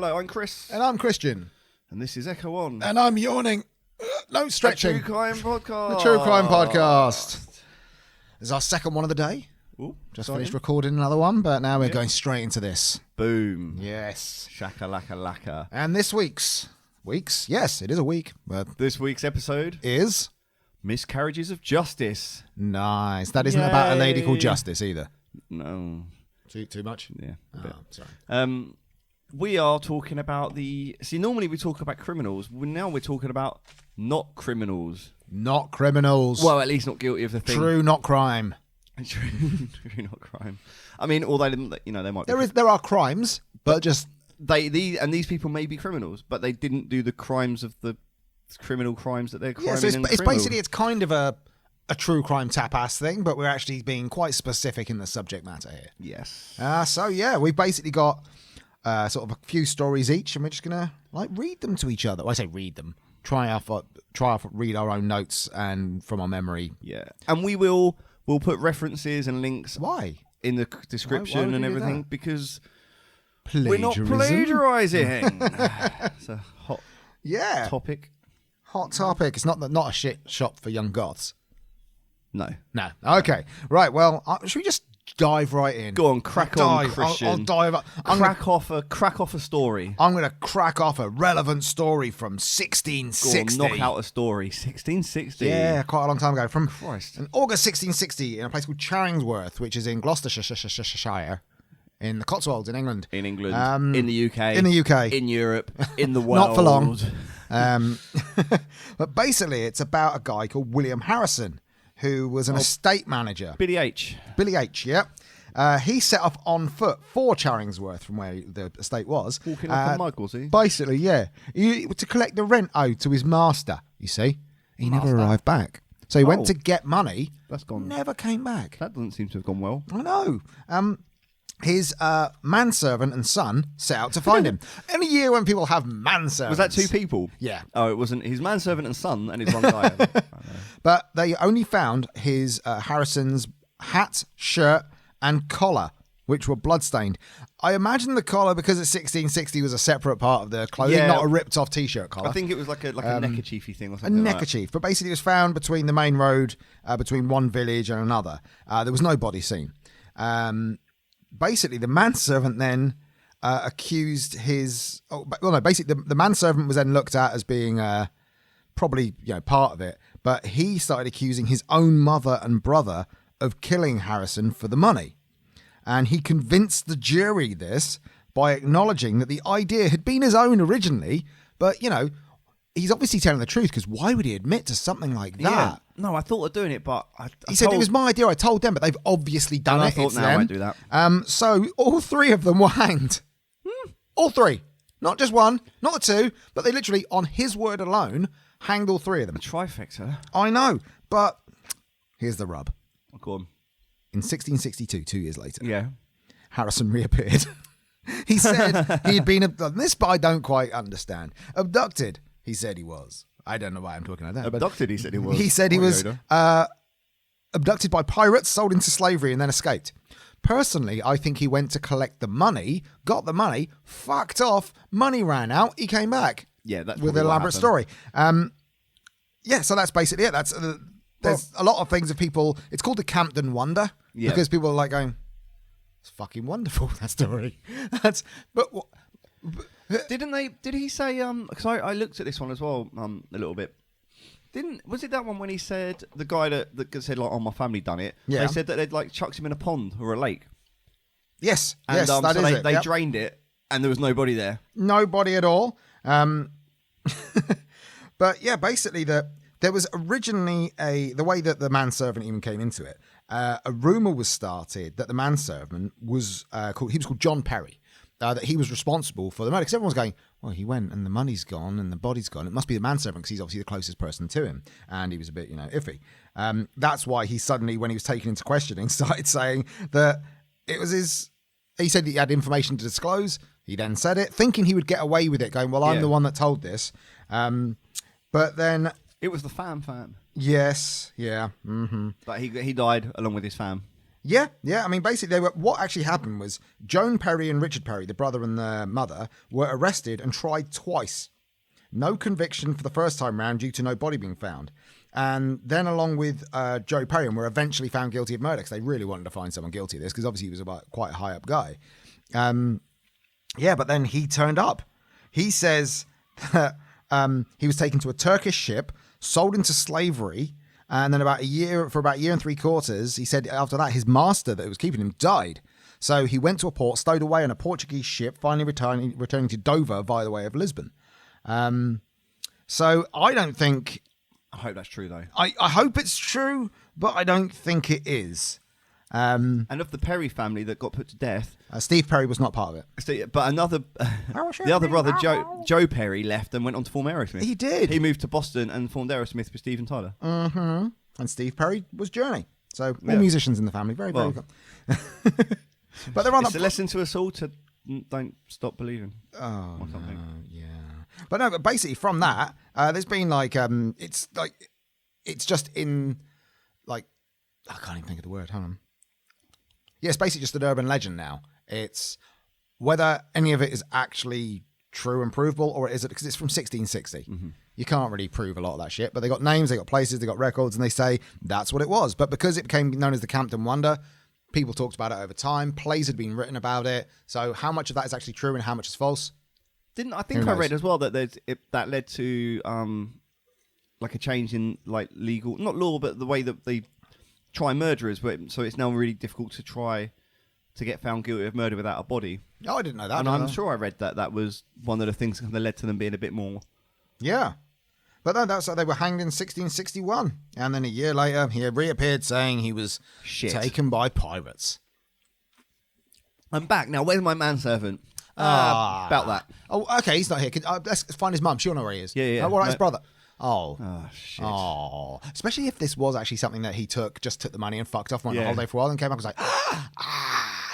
Hello, I'm Chris. And I'm Christian. And this is Echo On. And I'm yawning. No stretching. The True Crime Podcast. The True Crime Podcast. This is our second one of the day. Ooh, Just finished recording another one, but now we're going straight into this. Boom. Yes. Shaka laka laka. And this week's... Yes, it is a week. But this week's episode is... Miscarriages of Justice. Nice. That isn't about a lady called Justice either. No. Too much? Yeah. Sorry. We are talking about normally we talk about criminals. Now we're talking about not criminals. Not criminals. Well, at least not guilty of the thing. True, not crime. True, not crime. I mean, although, they might be. There are crimes, but just... These people may be criminals, but they didn't do the crimes of the criminal crimes that they're criming. Yeah, so it's basically, it's kind of a true crime tapas thing, but we're actually being quite specific in the subject matter here. Yes. We've basically got sort of a few stories each, and we're just gonna read them to each other. Well, I say read them. Read our own notes and from our memory. Yeah, and we'll put references and links. Why? In the description and everything, because plagiarism? We're not plagiarising. It's a hot topic. Hot topic. It's not a shit shop for young goths. No. Okay. Right. Well, should we just dive right in? Go on, crack on, Christian. I'll dive. Crack off a story. I'm going to crack off a relevant story from 1660. Go on, knock out a story. 1660. Yeah, quite a long time ago. From Christ. In August 1660, in a place called Charingworth, which is in Gloucestershire, in the Cotswolds in England. In England. In the UK. In the UK. In Europe. In the world. Not for long. But basically, it's about a guy called William Harrison, who was an estate manager. Billy H, yeah. He set off on foot for Charingworth from where the estate was. Walking like a mug, was he? Basically, yeah. To collect the rent owed to his master, you see. He never arrived back. So he went to get money. That's gone. Never came back. That doesn't seem to have gone well. I know. His manservant and son set out to find him. In a year when people have manservants. Was that two people? Yeah. Oh, it wasn't his manservant and son and his one guy. But they only found his Harrison's hat, shirt, and collar, which were bloodstained. I imagine the collar, because it's 1660, was a separate part of the clothing, not a ripped-off T-shirt collar. I think it was like a neckerchiefy thing or something. A neckerchief, but basically it was found between the main road, between one village and another. There was no body seen. Basically, the manservant then accused his... basically, the manservant was then looked at as being probably part of it, but he started accusing his own mother and brother of killing Harrison for the money. And he convinced the jury this by acknowledging that the idea had been his own originally, but, he's obviously telling the truth, because why would he admit to something like that? Yeah. No, I thought of doing it, but he said it was my idea. I told them, but they've obviously done it. I thought, I won't do that. So all three of them were hanged. All three. Not just one, not the two, but they literally, on his word alone, hanged all three of them. A trifecta. I know, but here's the rub. Oh, go on. In 1662, 2 years later, Harrison reappeared. He said he had been, this I don't quite understand, abducted. He said he was. I don't know why I'm talking like that. Abducted, he said he was. He said he was abducted by pirates, sold into slavery, and then escaped. Personally, I think he went to collect the money, got the money, fucked off, money ran out, he came back. Yeah, that's with an elaborate story. So that's basically it. That's there's a lot of things of people. It's called the Campden Wonder because people are like going, "It's fucking wonderful, that story." Did he say? Because I looked at this one as well a little bit. Was it that one when he said the guy that said my family done it? Yeah. They said that they'd chucked him in a pond or a lake. Yes. And, yes. That so is it. They drained it, and there was nobody there. Nobody at all. But yeah, basically there was originally the way that the manservant even came into it. A rumor was started that the manservant was called John Perry. That he was responsible for the murder, because everyone's going, well, he went and the money's gone and the body's gone. It must be the manservant, because he's obviously the closest person to him, and he was a bit, iffy. That's why he suddenly, when he was taken into questioning, started saying that it was his. He said he had information to disclose. He then said it, thinking he would get away with it, going, well, I'm the one that told this. But then it was the fam. Yes, yeah, mm-hmm. But he died along with his fam. Yeah. I mean, basically, what actually happened was Joan Perry and Richard Perry, the brother and the mother, were arrested and tried twice. No conviction for the first time round due to no body being found. And then along with Joe Perry, and were eventually found guilty of murder because they really wanted to find someone guilty of this because obviously he was quite a high up guy. But then he turned up. He says that he was taken to a Turkish ship, sold into slavery, and then for about a year and 3/4, he said after that his master that was keeping him died. So he went to a port, stowed away on a Portuguese ship, finally returning to Dover via the way of Lisbon. So I don't think... I hope that's true, though. I hope it's true, but I don't think it is. And of the Perry family that got put to death... Steve Perry was not part of it. But the other brother, Joe Perry, left and went on to form Aerosmith. He did. He moved to Boston and formed Aerosmith with Steven Tyler. Mm-hmm. And Steve Perry was Journey. So all musicians in the family. Very, very good. But they're on it's a lesson to us all to don't stop believing. Oh, or something. No, yeah. But basically from that, there's been it's just in, I can't even think of the word. Hold on. Yeah, it's basically just an urban legend now. It's whether any of it is actually true and provable, or is it because it's from 1660. Mm-hmm. You can't really prove a lot of that shit, but they got names, they got places, they got records, and they say that's what it was. But because it became known as the Campton Wonder, people talked about it over time. Plays had been written about it. So how much of that is actually true and how much is false? I think I read as well that that led to a change in legal, not law, but the way that they try murderers. So it's now really difficult to try to get found guilty of murder without a body. Oh, I didn't know that. And I'm sure I read that was one of the things that led to them being a bit more. Yeah. But that's how they were hanged in 1661. And then a year later, he reappeared saying he was taken by pirates. I'm back. Now, where's my manservant? About that. Oh, okay, he's not here. Let's find his mum. She'll know where he is. Yeah. What about his brother? Oh, shit. Oh. Especially if this was actually something that he took the money and fucked off, went on holiday for a while and came back and was like,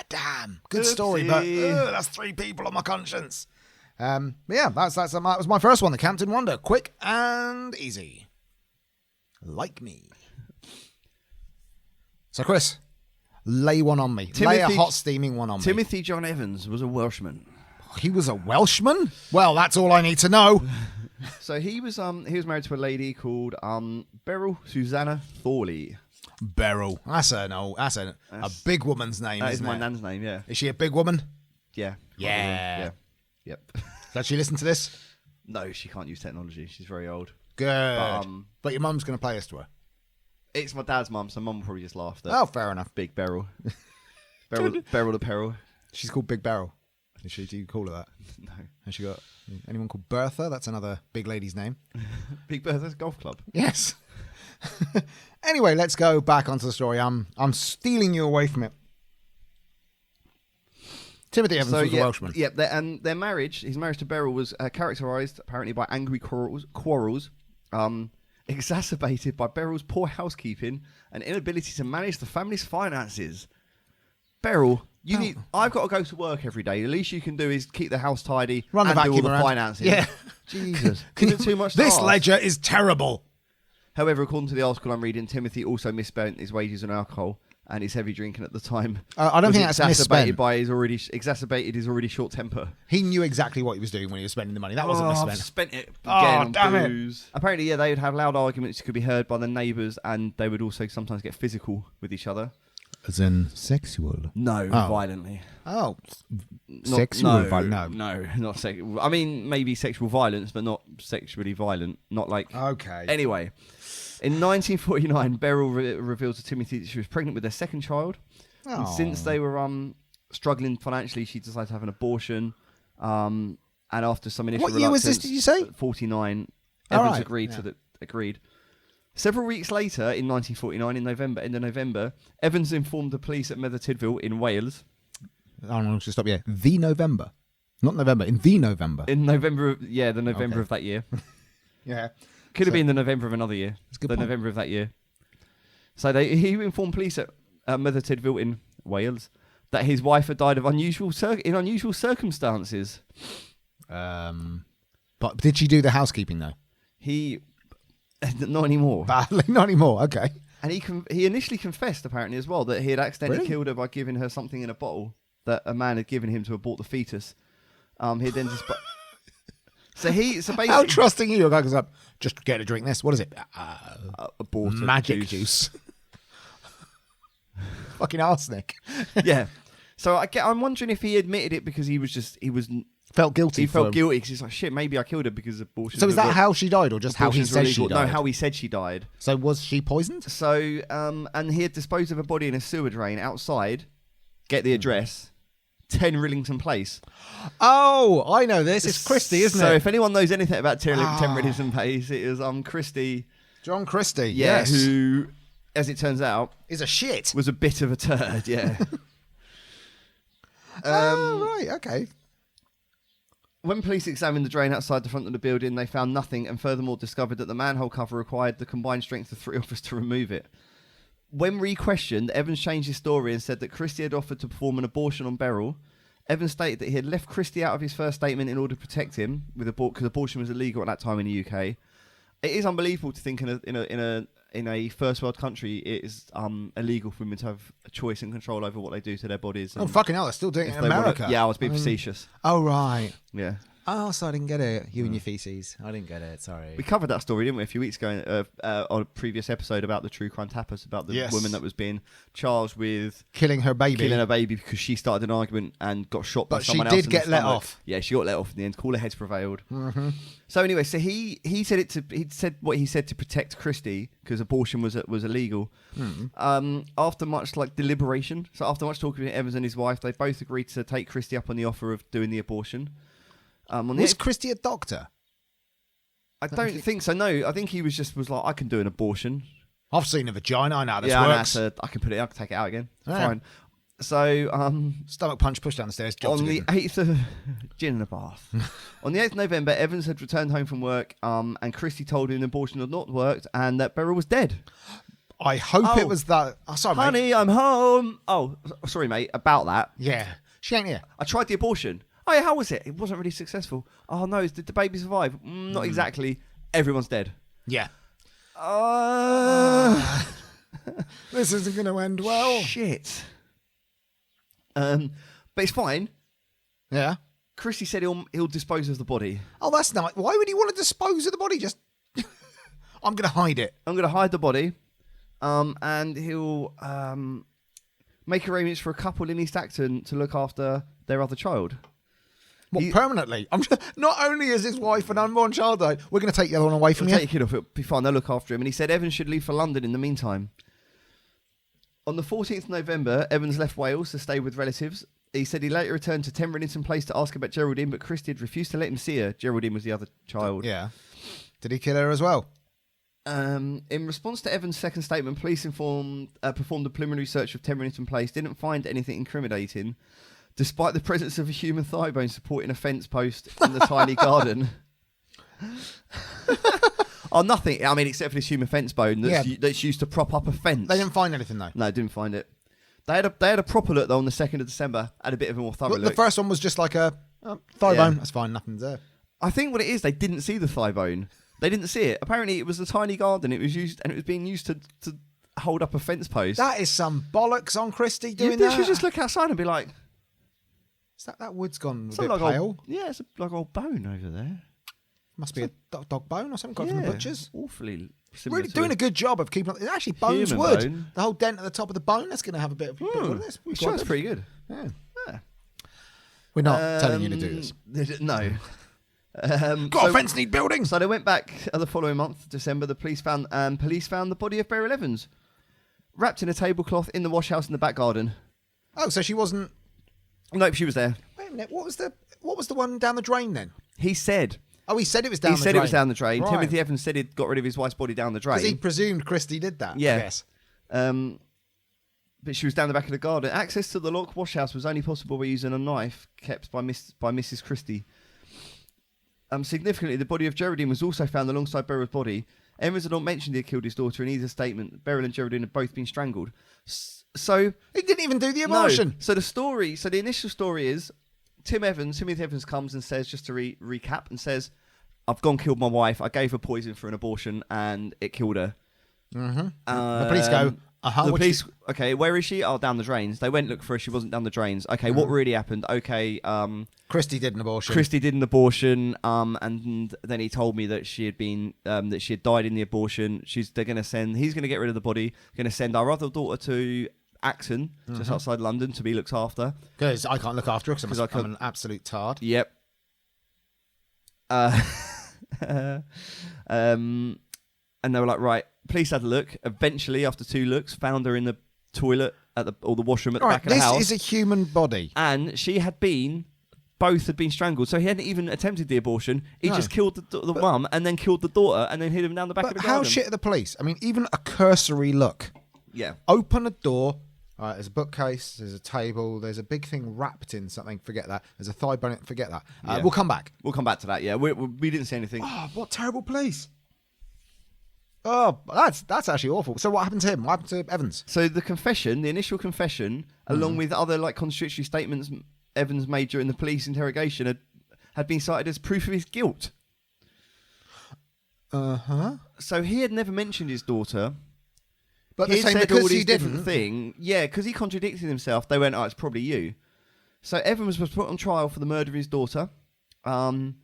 damn. Good story, but that's 3 people on my conscience. But yeah, that was my first one, the Campton Wonder. Quick and easy. Like me. So, Chris, lay one on me. Lay a hot, steaming one on me. Timothy John Evans was a Welshman. He was a Welshman? Well, that's all I need to know. So he was married to a lady called Beryl Susanna Thorley. Beryl. That's a big woman's name, that isn't is it? my nan's name, yeah. Is she a big woman? Yeah. Yeah. Yep. Does she listen to this? No, she can't use technology. She's very old. Good. But your mum's going to play us to her. It's my dad's mum, so mum will probably just laugh at Oh, fair enough. Big Beryl. Beryl the Peril. She's called Big Beryl. Do you call her that? No. Has she got anyone called Bertha? That's another big lady's name. Big Bertha's golf club. Yes. Anyway, let's go back onto the story. I'm stealing you away from it. Timothy Evans was a Welshman. Yeah, and their marriage, his marriage to Beryl, was characterised apparently by angry quarrels, exacerbated by Beryl's poor housekeeping and inability to manage the family's finances. Beryl, I've got to go to work every day. The least you can do is keep the house tidy and do all the finances. Yeah. Jesus. Is it too much to This ask? ledger is terrible. However, according to the article I'm reading, Timothy also misspent his wages on alcohol, and his heavy drinking at the time I don't think that's misspent. Exacerbated his already short temper. He knew exactly what he was doing when he was spending the money. That wasn't misspent. I've spent it again damn on booze. Apparently, they would have loud arguments that could be heard by the neighbours, and they would also sometimes get physical with each other. As in sexual? No, violently. Oh. Sexual violence? No, not sexual. I mean, maybe sexual violence, but not sexually violent. Not like... Okay. Anyway, in 1949, Beryl revealed to Timothy that she was pregnant with their second child. Oh. And since they were struggling financially, she decided to have an abortion. And after some initial What year was this, did you say? 49. Evans agreed. Several weeks later, in 1949, in November, Evans informed the police at Merthyr Tydfil in Wales. I'm going to stop you. The November. Not November, in the November. In November, the November of that year. Yeah. Could have been the November of another year. November of that year. So he informed police at Merthyr Tydfil in Wales that his wife had died of unusual circumstances. But did she do the housekeeping though? Not anymore. Not anymore. Okay. And he initially confessed, apparently, as well, that he had accidentally Really? killed her by giving her something in a bottle that a man had given him to abort the fetus. He then just... So basically... How trusting you? A guy goes up, just get a drink this. What is it? Aborted magic juice. Fucking arsenic. Yeah. So I'm wondering if he admitted it because he Felt guilty. He felt guilty because he's like, shit, maybe I killed her because abortion. So is that how she died, or just how he said she died? No, how he said she died. So was she poisoned? So, and he had disposed of a body in a sewer drain outside. Get the address. 10 Rillington Place. Oh, I know this. It's Christie, isn't it? So if anyone knows anything about 10 Rillington Place, it is Christie. John Christie, Yeah, yes. who, as it turns out... is a shit. Was a bit of a turd, yeah. Right, okay. When police examined the drain outside the front of the building, they found nothing and furthermore discovered that the manhole cover required the combined strength of 3 of us to remove it. When re-questioned, Evans changed his story and said that Christie had offered to perform an abortion on Beryl. Evans stated that he had left Christie out of his first statement in order to protect him, because abortion was illegal at that time in the UK. It is unbelievable to think in a first world country it is illegal for women to have a choice and control over what they do to their bodies. Oh, fucking hell, they're still doing it in America. Yeah, I was being facetious. Oh, right. Yeah. Oh, so I didn't get it. You and your feces. I didn't get it, sorry. We covered that story, didn't we, a few weeks ago on a previous episode about the True Crime Tapas, about the woman that was being charged with... Killing her baby because she started an argument and got shot by someone else. But she did get let off. Yeah, she got let off in the end. Cooler heads prevailed. Mm-hmm. So anyway, so he said what he said to protect Christie because abortion was illegal. After much deliberation, so after much talking with Evans and his wife, they both agreed to take Christie up on the offer of doing the abortion. Was Christie a doctor? I don't think so. No, I think he was like, I can do an abortion. I've seen a vagina. I know how this works. I can put it. I can take it out again. Yeah. Fine. So, stomach punch, push down the stairs. On the 8th of gin in a bath. On the 8th of November, Evans had returned home from work, and Christie told him the abortion had not worked and that Beryl was dead. I hope it was that. Oh, sorry, honey, mate. I'm home. Oh, sorry, mate. About that. Yeah, she ain't here. I tried the abortion. Oh, yeah, how was it? It wasn't really successful. Oh, no, did the baby survive? Not exactly. Everyone's dead. Yeah. This isn't going to end well. Shit. But it's fine. Yeah. Christie said he'll dispose of the body. Oh, that's nice. Why would he want to dispose of the body? Just, I'm going to hide it. I'm going to hide the body. And he'll make arrangements for a couple in East Acton to look after their other child. What, permanently? Not only is his wife an unborn child, though, we're going to take the other one away from you. Take your kid off. It'll be fine. They'll look after him. And he said Evans should leave for London in the meantime. On the 14th of November, Evans left Wales to stay with relatives. He said he later returned to 10 Rillington Place to ask about Geraldine, but Christie had refused to let him see her. Geraldine was the other child. Yeah. Did he kill her as well? In response to Evans' second statement, police performed a preliminary search of 10 Rillington Place, didn't find anything incriminating, despite the presence of a human thigh bone supporting a fence post in the tiny garden. Oh, nothing. I mean, except for this human fence bone that's used to prop up a fence. They didn't find anything, though. No, didn't find it. They had a proper look, though, on the 2nd of December. Had a bit of a more thorough look. The first one was just like a thigh bone. That's fine. Nothing's there. I think what it is, they didn't see the thigh bone. They didn't see it. Apparently, it was a tiny garden. It was used, and it was being used to hold up a fence post. That is some bollocks on Christie doing that. You should just look outside and be like, "Is that wood's gone a bit like pale?" It's like old bone over there. Must be a dog bone or something from the butchers. Awfully similar. Really doing a good job of keeping. It's actually bone's Human wood. bone. The whole dent at the top of the bone. That's going to have a bit of. That's pretty good. Yeah. We're not telling you to do this. No. Got a fence need building. So they went back the following month, December. The police found the body of Beryl Evans, wrapped in a tablecloth in the wash house in the back garden. Oh, so she wasn't. Nope, she was there. Wait a minute. What was the one down the drain then? He said. Oh, he said it was down the drain. He said it was down the drain. Right. Timothy Evans said he'd got rid of his wife's body down the drain. Because he presumed Christie did that. Yeah. I guess. But she was down the back of the garden. Access to the locked wash house was only possible by using a knife kept by Mrs. Christie. Significantly, the body of Geraldine was also found alongside Beryl's body. Evans had not mentioned he had killed his daughter in either statement. Beryl and Geraldine had both been strangled. So he didn't even do the abortion. No. So the initial story is Timothy Evans comes and says, just to recap, and says, I've gone killed my wife. I gave her poison for an abortion and it killed her. The police go, The police, okay, where is she? Oh, down the drains. They went look for her. She wasn't down the drains. Okay, what really happened? Okay, Christy did an abortion. Christy did an abortion, and then he told me that she had been, that she had died in the abortion. He's going to get rid of the body. Going to send our other daughter to Acton, just outside London, to be looked after. Because I can't look after her because I'm an absolute tard. Yep. And they were like, right, police had a look. Eventually, after 2 looks, found her in the toilet or the washroom at the back of the house. This is a human body. And both had been strangled. So he hadn't even attempted the abortion. He just killed the mum and then killed the daughter and then hid him down the back of the garden. But how shit are the police? I mean, even a cursory look. Yeah. Open a door. All right, there's a bookcase, there's a table, there's a big thing wrapped in something. Forget that. There's a thigh bone. Forget that. We'll come back. We'll come back to that, yeah. We didn't see anything. Oh, what terrible police. Oh, that's actually awful. So what happened to him? What happened to Evans? So the initial confession, along with other contradictory statements Evans made during the police interrogation, had been cited as proof of his guilt. So he had never mentioned his daughter. But he they're saying said because all he these different didn't. thing. Yeah, because he contradicted himself. They went, "Oh, it's probably you." So Evans was put on trial for the murder of his daughter, and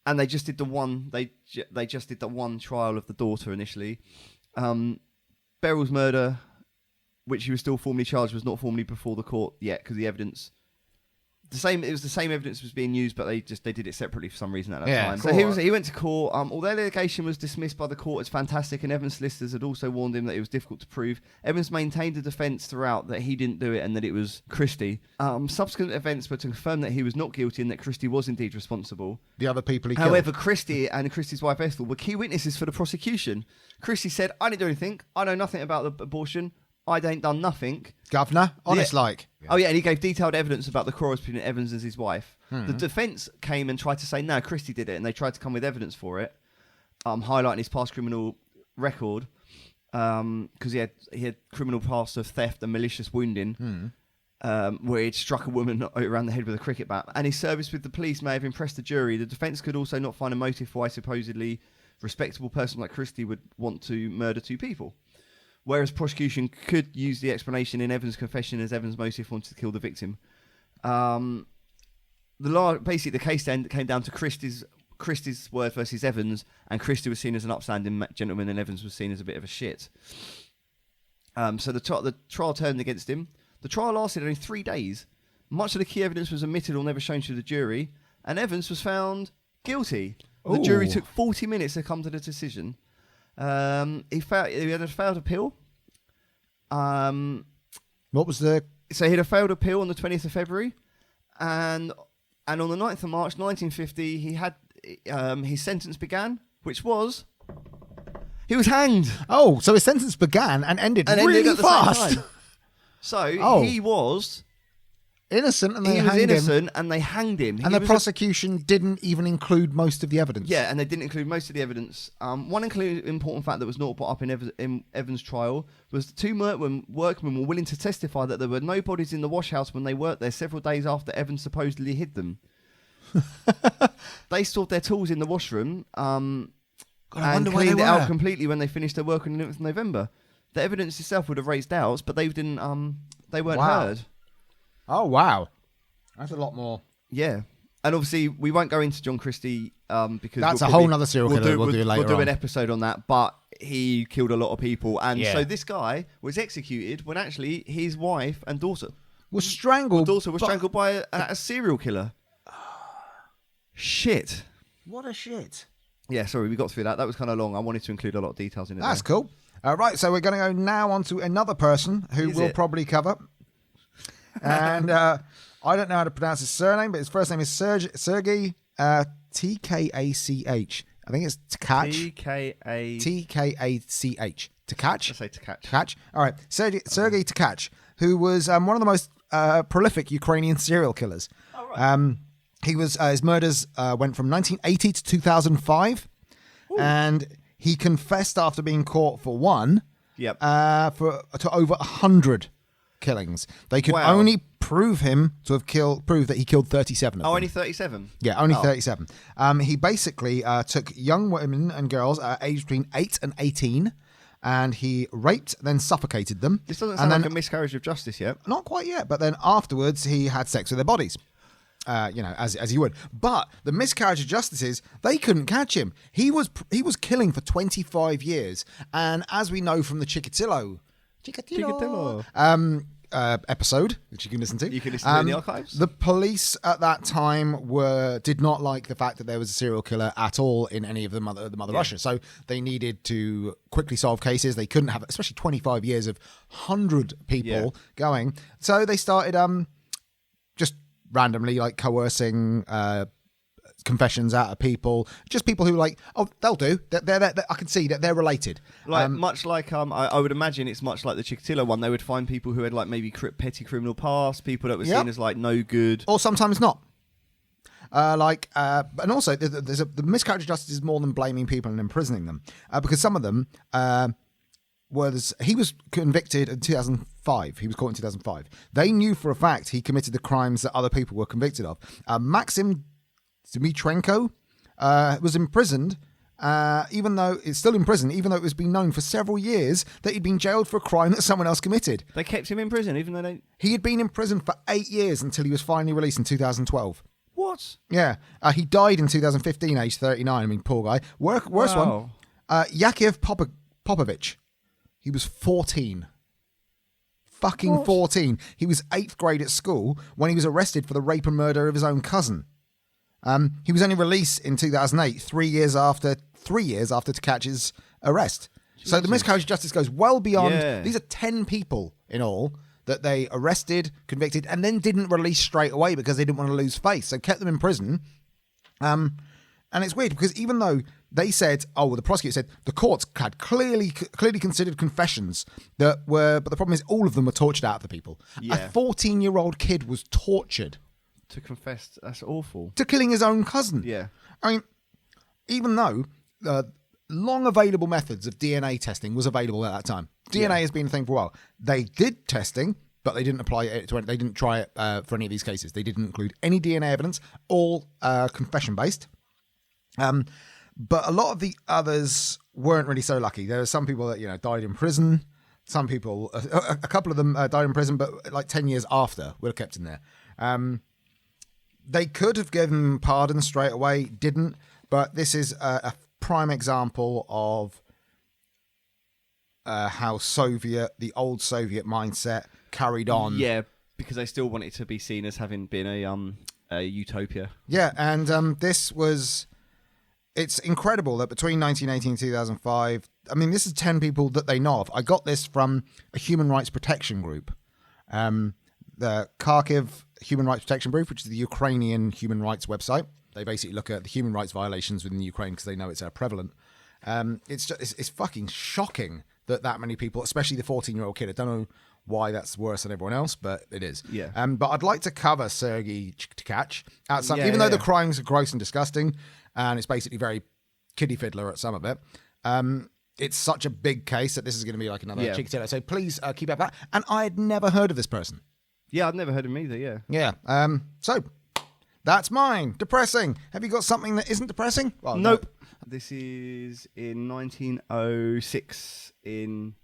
they just did the one. They just did the one trial of the daughter initially. Beryl's murder, which he was still formally charged, was not formally before the court yet because the evidence. It was the same evidence was being used, but they did it separately for some reason at that time. So he went to court. Although the allegation was dismissed by the court as fantastic, and Evans' solicitors had also warned him that it was difficult to prove, Evans maintained a defence throughout that he didn't do it and that it was Christie. Subsequent events were to confirm that he was not guilty and that Christie was indeed responsible. The other people he killed. However, Christie and Christie's wife Ethel were key witnesses for the prosecution. Christie said, "I didn't do anything. I know nothing about the abortion. I ain't done nothing." Governor, honest like. Oh yeah, and he gave detailed evidence about the quarrels between Evans and his wife. The defence came and tried to say, no, Christie did it, and they tried to come with evidence for it, highlighting his past criminal record, because he had criminal past of theft and malicious wounding, where he'd struck a woman around the head with a cricket bat, and his service with the police may have impressed the jury. The defence could also not find a motive for why a supposedly respectable person like Christie would want to murder 2 people. Whereas prosecution could use the explanation in Evans' confession as Evans' motive wanted to kill the victim. Basically, the case then came down to Christie's word versus Evans, and Christie was seen as an upstanding gentleman, and Evans was seen as a bit of a shit. So the trial turned against him. The trial lasted only 3 days. Much of the key evidence was omitted or never shown to the jury, and Evans was found guilty. The jury took 40 minutes to come to the decision. He had a failed appeal. What was the... So he had a failed appeal on the 20th of February, and on the 9th of March 1950, he had his sentence began, which was he was hanged. Oh, so his sentence began and ended really at the fast. same time. So he was innocent, and they hanged him. And the prosecution didn't even include most of the evidence. Yeah, and they didn't include most of the evidence. One important fact that was not brought up in Evans' trial was the 2 workmen were willing to testify that there were no bodies in the wash house when they worked there several days after Evans supposedly hid them. They stored their tools in the washroom and cleaned it out completely when they finished their work on the 9th of November. The evidence itself would have raised doubts, but they didn't. They weren't heard. Oh, wow. That's a lot more. Yeah. And obviously, we won't go into John Christie because... That's a whole other serial killer we'll do later on. We'll do an episode on that, but he killed a lot of people. And so this guy was executed when actually his wife and daughter... was strangled. Daughter was strangled by a serial killer. Shit. What a shit. Yeah, sorry, we got through that. That was kind of long. I wanted to include a lot of details in it. That's cool. Right, so we're going to go now on to another person who we'll probably cover. And I don't know how to pronounce his surname, but his first name is Sergei Tkach. I think it's Tkach. Tkach. Tkach? I say Tkach. Tkach. All right. Sergei Tkach, who was one of the most prolific Ukrainian serial killers. Oh, right. He was his murders went from 1980 to 2005. Ooh. And he confessed after being caught for one. Yep. To over 100 killings. They could only prove that he killed 37 of them. Oh, only 37? Yeah, only 37. He basically took young women and girls aged between 8 and 18, and he raped, then suffocated them. This doesn't sound like a miscarriage of justice yet. Not quite yet, but then afterwards he had sex with their bodies. As he would. But the miscarriage of justice is they couldn't catch him. He was killing for 25 years, and as we know from the Chikatilo episode, which you can listen to. You can listen to in the archives. The police at that time did not like the fact that there was a serial killer at all in any of the Mother Russia. So they needed to quickly solve cases. They couldn't have, especially 25 years of 100 people going. So they started just randomly like coercing confessions out of people, just people who like, oh, they'll do. They're I can see that they're related. Much like I would imagine it's much like the Chikatilo one. They would find people who had like maybe petty criminal past, people that were seen as like no good, or sometimes not. And also the miscarriage of justice is more than blaming people and imprisoning them, because some of them he was convicted in 2005. He was caught in 2005. They knew for a fact he committed the crimes that other people were convicted of. Maxim Dmitrenko was imprisoned, even though it's still in prison, even though it was been known for several years that he'd been jailed for a crime that someone else committed. They kept him in prison, even though he had been in prison for 8 years until he was finally released in 2012. What? Yeah, he died in 2015, aged 39. I mean, poor guy. Worst one, Yakov Popovich. He was 14. Fucking what? 14. He was 8th grade at school when he was arrested for the rape and murder of his own cousin. He was only released in 2008, 3 years after Tkach's arrest. Jesus. So the miscarriage of justice goes well beyond. Yeah. These are 10 people in all that they arrested, convicted, and then didn't release straight away because they didn't want to lose face. So kept them in prison. And it's weird because even though they said, the prosecutor said the courts had clearly considered confessions but the problem is all of them were tortured out of the people. Yeah. A 14-year-old kid was tortured to confess. That's awful. To killing his own cousin. Yeah. I mean, even though long available methods of DNA testing was available at that time. DNA has been a thing for a while. They did testing, but they didn't apply it to. They didn't try it for any of these cases. They didn't include any DNA evidence, all confession based. But a lot of the others weren't really so lucky. There are some people that died in prison. Some people, a couple of them died in prison, but like 10 years after were kept in there. They could have given pardon straight away, didn't. But this is a prime example of how the old Soviet mindset carried on. Yeah, because they still want it to be seen as having been a utopia. Yeah, and it's incredible that between 1980 and 2005, I mean, this is 10 people that they know of. I got this from a human rights protection group, the Kharkiv Human Rights Protection Group, which is the Ukrainian human rights website. They basically look at the human rights violations within Ukraine because they know it's prevalent. It's fucking shocking that many people, especially the 14-year-old kid. I don't know why that's worse than everyone else, but it is. Yeah. But I'd like to cover Sergei Tkach at some, even though the crimes are gross and disgusting, and it's basically very kiddie fiddler at some of it. It's such a big case that this is going to be like another Chikatilo. So please keep up that. And I had never heard of this person. Yeah, I'd never heard of him either. Yeah. Yeah. So that's mine. Depressing. Have you got something that isn't depressing? Well, nope. No. This is in 1906 in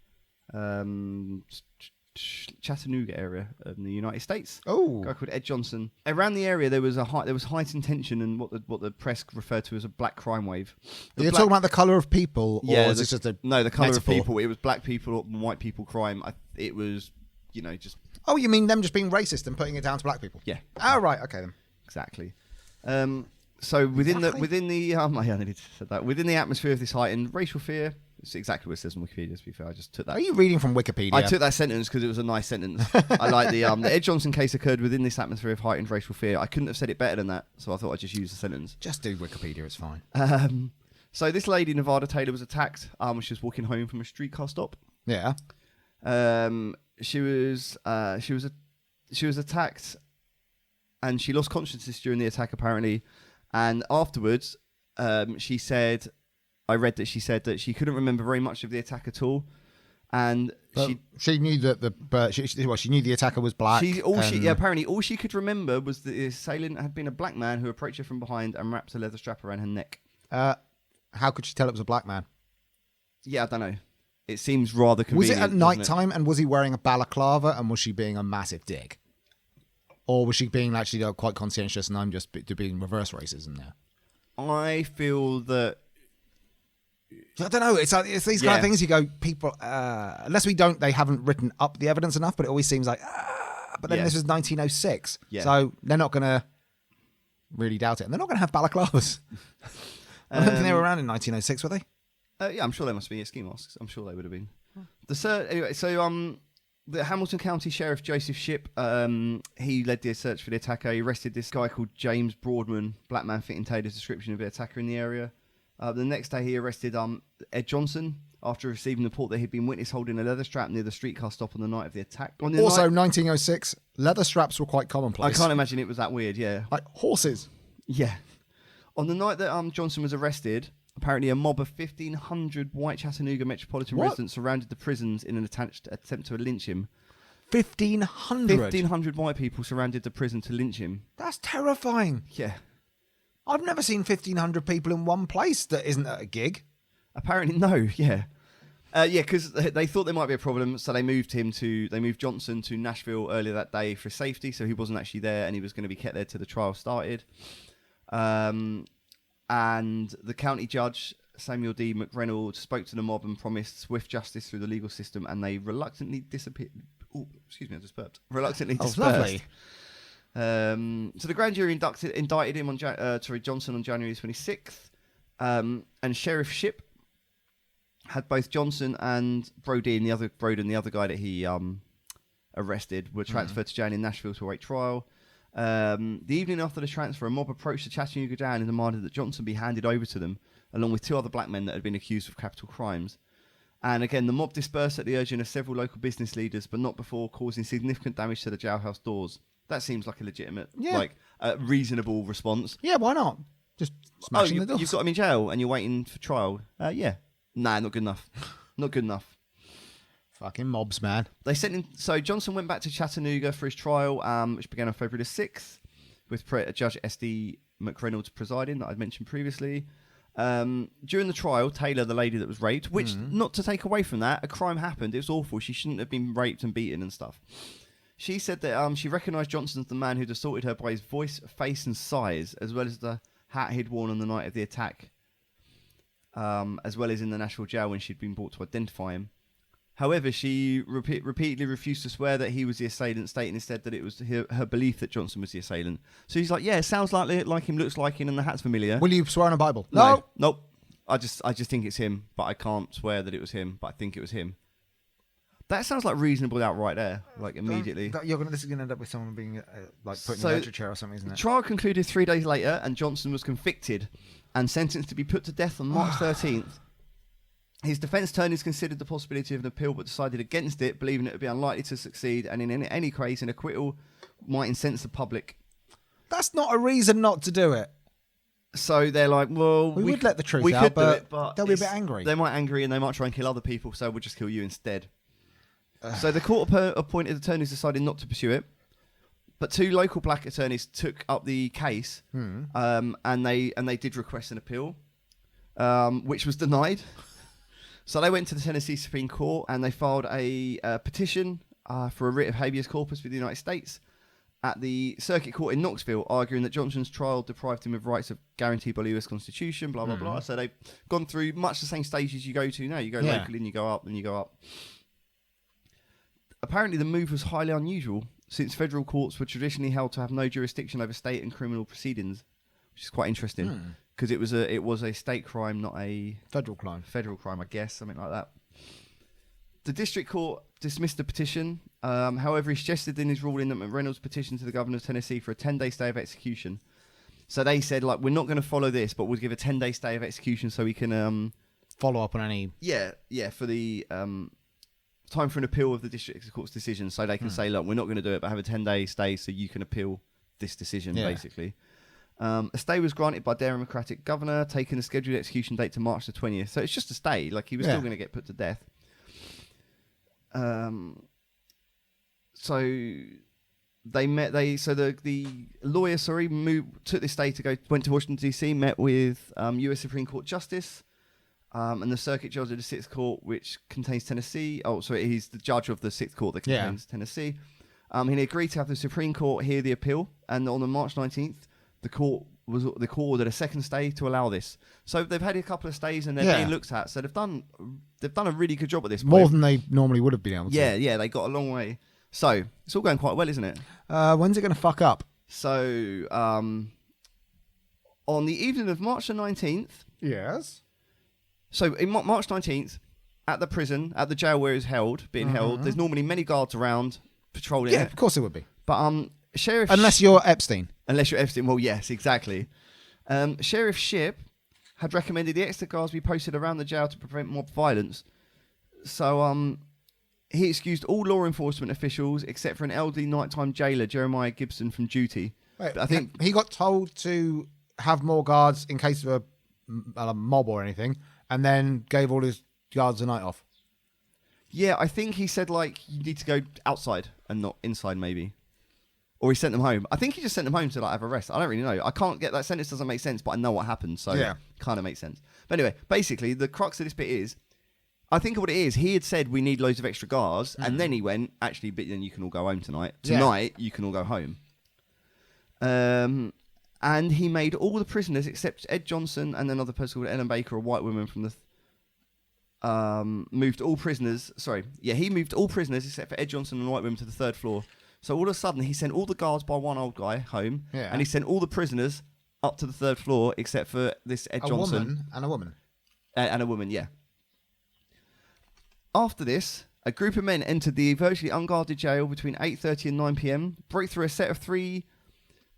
Chattanooga area in the United States. Oh, a guy called Ed Johnson. Around the area, there was heightened tension and what the press referred to as a black crime wave. You're talking about the colour of people, or is it just the colour metaphor? of people. It was black people and white people crime. It was, just. Oh, you mean them just being racist and putting it down to black people? Yeah. Oh, right. Okay then. Exactly. So within the atmosphere of this heightened racial fear, it's exactly what it says on Wikipedia. To be fair, I just took that. Are you reading from Wikipedia? I took that sentence because it was a nice sentence. I like the Ed Johnson case occurred within this atmosphere of heightened racial fear. I couldn't have said it better than that, so I thought I'd just use the sentence. Just do Wikipedia, it's fine. So this lady, Nevada Taylor, was attacked when she was walking home from a streetcar stop. Yeah. She was attacked, and she lost consciousness during the attack apparently. And afterwards, she said that she couldn't remember very much of the attack at all, and she knew that she knew the attacker was black. Apparently all she could remember was that the assailant had been a black man who approached her from behind and wrapped a leather strap around her neck. How could she tell it was a black man? Yeah, I don't know. It seems rather convenient. Was it at night time, and was he wearing a balaclava, and was she being a massive dick? Or was she being actually quite conscientious, and I'm just being reverse racism there? I feel that... I don't know. It's these kind of things you go, people, unless they haven't written up the evidence enough, but it always seems like, but then this was 1906. Yeah. So they're not going to really doubt it. And they're not going to have balaclavas. I don't think they were around in 1906, were they? Yeah, I'm sure they must be ski masks. I'm sure they would have been. The Hamilton County Sheriff Joseph Shipp, he led the search for the attacker. He arrested this guy called James Broadman, black man fitting Taylor's description of the attacker in the area. The next day, he arrested Ed Johnson after receiving the report that he'd been witness holding a leather strap near the streetcar stop on the night of the attack. 1906, leather straps were quite commonplace. I can't imagine it was that weird, yeah. Like horses. Yeah. On the night that Johnson was arrested, apparently a mob of 1,500 white Chattanooga metropolitan residents surrounded the prisons in an attempt to lynch him. 1,500? 1,500 white people surrounded the prison to lynch him. That's terrifying. Yeah. I've never seen 1,500 people in one place that isn't at a gig. Apparently, no, yeah. Because they thought there might be a problem, so they moved Johnson to Nashville earlier that day for safety, so he wasn't actually there, and he was going to be kept there till the trial started. And the county judge, Samuel D. McReynolds, spoke to the mob and promised swift justice through the legal system, and they reluctantly disappeared. Oh, excuse me, I just burped. Reluctantly dispersed. Lovely. So the grand jury indicted him on Johnson on January 26th, and Sheriff Shipp had both Johnson and Brodin, the other guy that he arrested, were transferred to jail in Nashville to await trial. The evening after the transfer, a mob approached the Chattanooga jail and demanded that Johnson be handed over to them, along with 2 other black men that had been accused of capital crimes. And again, the mob dispersed at the urging of several local business leaders, but not before causing significant damage to the jailhouse doors. That seems like a legitimate, reasonable response. Yeah, why not? Just smashing the doors. You've got him in jail and you're waiting for trial. Yeah. Nah, not good enough. Not good enough. Fucking mobs, man. They sent him. So Johnson went back to Chattanooga for his trial, which began on February the 6th, with Judge S.D. McReynolds presiding, that I'd mentioned previously. During the trial, Taylor, the lady that was raped, which, not to take away from that, a crime happened. It was awful. She shouldn't have been raped and beaten and stuff. She said that she recognised Johnson as the man who'd assaulted her by his voice, face and size, as well as the hat he'd worn on the night of the attack, as well as in the Nashville jail when she'd been brought to identify him. However, she repeatedly refused to swear that he was the assailant, stating instead that it was her belief that Johnson was the assailant. So he's like, yeah, it sounds like him, looks like him, and the hat's familiar. Will you swear on a Bible? No. Nope. I just think it's him, but I can't swear that it was him, but I think it was him. That sounds like reasonable outright there, like immediately. This is going to end up with someone being put in an electric chair or something, isn't it? The trial concluded 3 days later, and Johnson was convicted and sentenced to be put to death on March 13th. His defence attorneys considered the possibility of an appeal, but decided against it, believing it would be unlikely to succeed, and in any case, an acquittal might incense the public. That's not a reason not to do it. So they're like, well, we would let the truth out, but they'll be a bit angry. They might angry, and they might try and kill other people, so we'll just kill you instead. So the court-appointed attorneys decided not to pursue it, but 2 local black attorneys took up the case, and they did request an appeal, which was denied. So they went to the Tennessee Supreme Court and they filed a petition for a writ of habeas corpus for the United States at the Circuit Court in Knoxville, arguing that Johnson's trial deprived him of rights guaranteed by the US Constitution, blah, blah, blah. So they've gone through much the same stages you go to now. You go locally and you go up and you go up. Apparently the move was highly unusual, since federal courts were traditionally held to have no jurisdiction over state and criminal proceedings, which is quite interesting, because it was a state crime, not a federal crime. Federal crime, I guess, something like that. The district court dismissed the petition. However, he suggested in his ruling that McReynolds petitioned to the governor of Tennessee for a 10-day stay of execution. So they said, like, we're not going to follow this, but we'll give a 10-day stay of execution so we can follow up on any. Yeah, for the time for an appeal of the district court's decision, so they can say, look, we're not going to do it, but have a 10-day stay so you can appeal this decision, basically. A stay was granted by Democratic governor, taking the scheduled execution date to March the 20th. So it's just a stay. Like, he was still going to get put to death. So they met. The lawyer, took this day went to Washington D.C., met with U.S. Supreme Court Justice, and the circuit judge of the Sixth Court, which contains Tennessee. Oh, sorry, he's the judge of the Sixth Court that contains Tennessee. He agreed to have the Supreme Court hear the appeal, and on March 19th, the court ordered a second stay to allow this. So they've had a couple of stays, and they're being looked at. So they've done a really good job at this point. More than they normally would have been able to. Yeah, they got a long way. So it's all going quite well, isn't it? When's it going to fuck up? So on the evening of March the 19th. Yes. So in March 19th, at the prison, at the jail where it's being held, there's normally many guards around patrolling it. Yeah, of course it would be. But Sheriff... Unless you're Epstein. Unless you're Epstein. Well, yes, exactly. Sheriff Shipp had recommended the extra guards be posted around the jail to prevent mob violence. So he excused all law enforcement officials except for an elderly nighttime jailer, Jeremiah Gibson, from duty. Wait, I think he got told to have more guards in case of a mob or anything, and then gave all his guards a night off. Yeah, I think he said, you need to go outside and not inside, maybe. Or he sent them home. I think he just sent them home to, have a rest. I don't really know. I can't get that sentence doesn't make sense, but I know what happened, so it kind of makes sense. But anyway, basically, the crux of this bit is, I think what it is, he had said we need loads of extra guards, and then he went, actually, but then you can all go home tonight. Tonight, you can all go home. And he made all the prisoners, except Ed Johnson and another person called Ellen Baker, a white woman from the... moved all prisoners... Sorry. Yeah, he moved all prisoners, except for Ed Johnson and a white woman, to the third floor. So all of a sudden, he sent all the guards by one old guy home, and he sent all the prisoners up to the third floor, except for this Ed Johnson. A woman and a woman. And a woman, yeah. After this, a group of men entered the virtually unguarded jail between 8:30 and 9 p.m, broke through a set of 3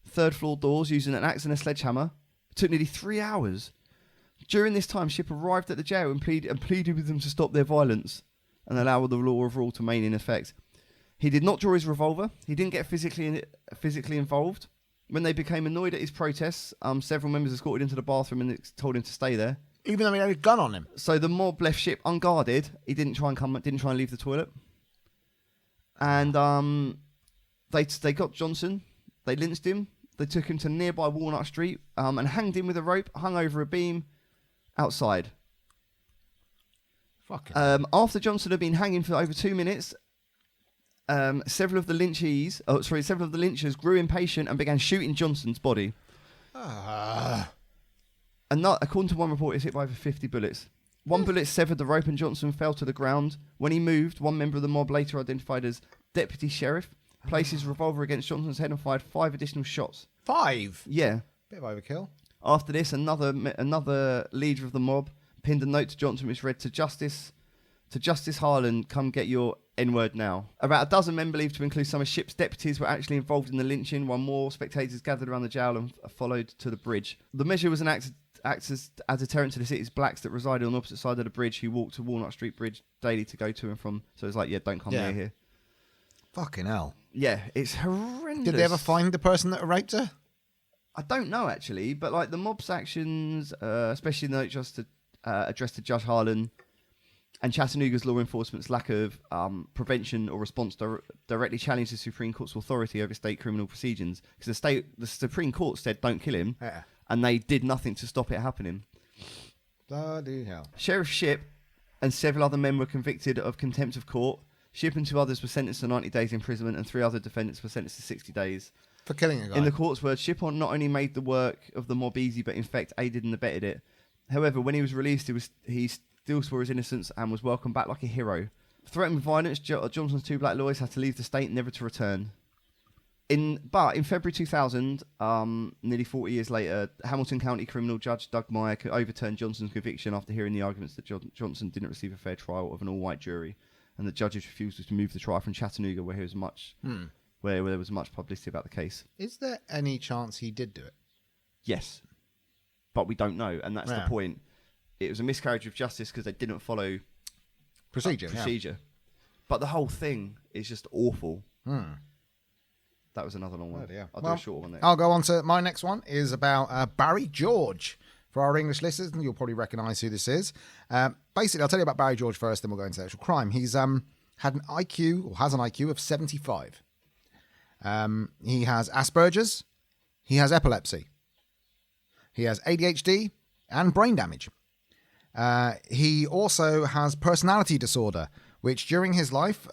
third-floor doors using an axe and a sledgehammer. It took nearly 3 hours. During this time, Shipp arrived at the jail and pleaded with them to stop their violence and allow the law of rule to remain in effect. He did not draw his revolver. He didn't get physically involved. When they became annoyed at his protests, several members escorted him to the bathroom and told him to stay there. Even though he had a gun on him. So the mob left Shipp unguarded. He didn't try and leave the toilet. And they got Johnson. They lynched him. They took him to nearby Walnut Street and hanged him with a rope hung over a beam outside. After Johnson had been hanging for over 2 minutes, several of the lynchers grew impatient and began shooting Johnson's body. According to one report, he was hit by over 50 bullets. One bullet severed the rope and Johnson fell to the ground. When he moved, one member of the mob, later identified as Deputy Sheriff, placed his revolver against Johnson's head and fired 5 additional shots. 5? Yeah. Bit of overkill. After this, another leader of the mob pinned a note to Johnson which read, to Justice Harlan, come get your N-word now. About a dozen men believed to include some of Shipp's deputies were actually involved in the lynching, while more spectators gathered around the jail and followed to the bridge. The measure was an act as a deterrent to the city's blacks that resided on the opposite side of the bridge, who walked to Walnut Street Bridge daily to go to and from. So it's don't come near here. Fucking hell. Yeah, it's horrendous. Did they ever find the person that raped her? I don't know, actually, but the mob's actions, especially the note just addressed to Judge Harlan, and Chattanooga's law enforcement's lack of prevention or response directly challenged the Supreme Court's authority over state criminal proceedings. Because the Supreme Court said, don't kill him, and they did nothing to stop it happening. Bloody hell. Sheriff Shipp and several other men were convicted of contempt of court. Shipp and 2 others were sentenced to 90 days imprisonment, and 3 other defendants were sentenced to 60 days. For killing a guy. In the court's words, Shipp not only made the work of the mob easy, but in fact aided and abetted it. However, when he was released, he still swore his innocence and was welcomed back like a hero. Threatened with violence, Johnson's 2 black lawyers had to leave the state, never to return. But in February 2000, nearly 40 years later, Hamilton County criminal judge Doug Meyer overturned Johnson's conviction after hearing the arguments that Johnson didn't receive a fair trial of an all-white jury, and the judges refused to move the trial from Chattanooga, where there was much publicity about the case. Is there any chance he did do it? Yes, but we don't know, and that's the point. It was a miscarriage of justice because they didn't follow procedure. But the whole thing is just awful. That was another long one. I'll do a short one there. I'll go on to my next one. Is about Barry George. For our English listeners, you'll probably recognise who this is. Basically, I'll tell you about Barry George first, then we'll go into the actual crime. He's had an IQ, or has an IQ of 75. He has Asperger's. He has epilepsy. He has ADHD and brain damage. He also has personality disorder, which during his life,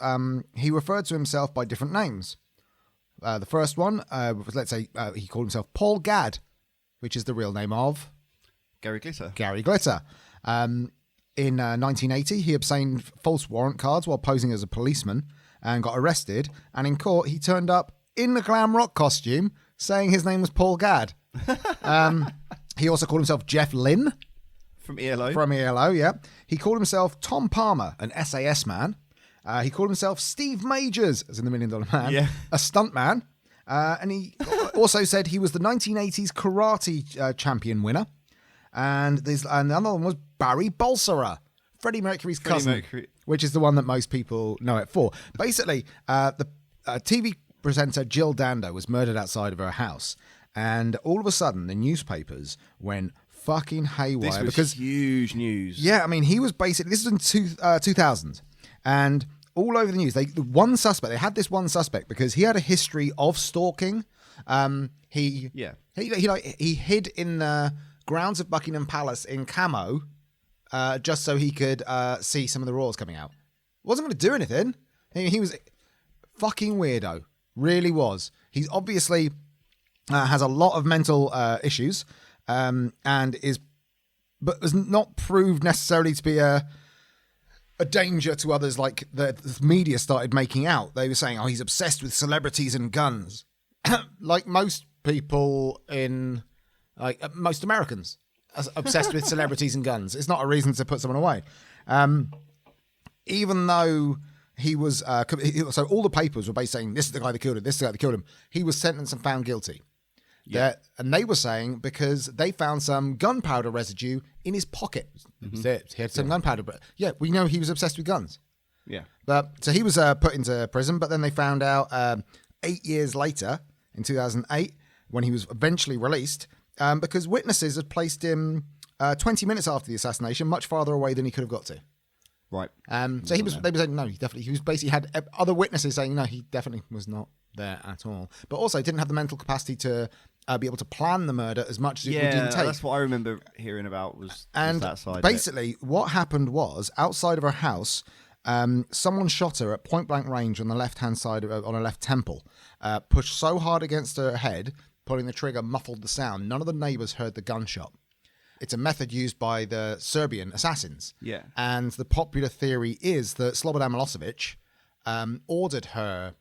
he referred to himself by different names. The first one, let's say he called himself Paul Gadd, which is the real name of Gary Glitter. Gary Glitter. In 1980, he obtained false warrant cards while posing as a policeman and got arrested. And in court, he turned up in the glam rock costume, saying his name was Paul Gadd. He also called himself Jeff Lynne. From ELO. From ELO, yeah. He called himself Tom Palmer, an SAS man. He called himself Steve Majors, as in the $1 Million Man, a stuntman. And he also said he was the 1980s karate champion winner. And the other one was Barry Balsara, Freddie Mercury's cousin, which is the one that most people know it for. Basically, the TV presenter Jill Dando was murdered outside of her house. And all of a sudden, the newspapers went fucking haywire. This was because huge news. Yeah, I mean, he was basically... This was in 2000. And all over the news, they had this one suspect because he had a history of stalking. He hid in the grounds of Buckingham Palace in camo just so he could see some of the royals coming out. Wasn't going to do anything. He was fucking weirdo. Really was. He's obviously has a lot of mental issues but was not proved necessarily to be a danger to others like the media started making out. They were saying, oh, he's obsessed with celebrities and guns. Like most people most Americans are obsessed with celebrities and guns. It's not a reason to put someone away. Even though he was... so all the papers were basically saying, this is the guy that killed him, this is the guy that killed him. He was sentenced and found guilty. Yeah. And they were saying because they found some gunpowder residue in his pocket. Mm-hmm. He had some gunpowder, but we know he was obsessed with guns. Yeah. So he was put into prison, but then they found out 8 years later, in 2008, when he was eventually released, because witnesses had placed him 20 minutes after the assassination, much farther away than he could have got to. Right. So they were saying, no, he was basically had other witnesses saying, no, he definitely was not there at all. But also didn't have the mental capacity to be able to plan the murder as much as it didn't take. That's what I remember hearing about was that side. Basically, what happened was, outside of her house, someone shot her at point blank range on the left-hand side, on her left temple, pushed so hard against her head, pulling the trigger muffled the sound. None of the neighbours heard the gunshot. It's a method used by the Serbian assassins. Yeah. And the popular theory is that Slobodan Milosevic ordered her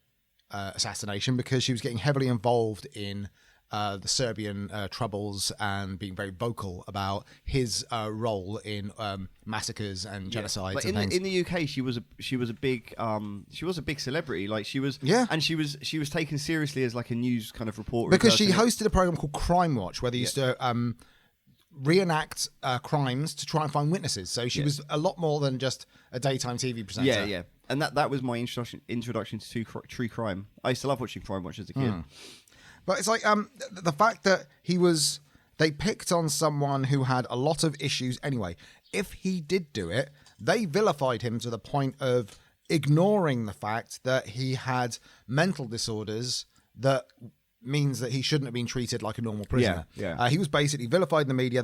assassination because she was getting heavily involved in the Serbian troubles and being very vocal about his role in massacres and genocides. Like in the UK, she was a big celebrity. Like she was, and she was taken seriously as like a news kind of reporter because she hosted a program called Crime Watch where they used to reenact crimes to try and find witnesses. So she was a lot more than just a daytime TV presenter. Yeah, yeah. And that was my introduction to true crime. I used to love watching Crime Watch as a kid. But it's like the fact that they picked on someone who had a lot of issues anyway. If he did do it, they vilified him to the point of ignoring the fact that he had mental disorders that means that he shouldn't have been treated like a normal prisoner. Yeah. He was basically vilified in the media.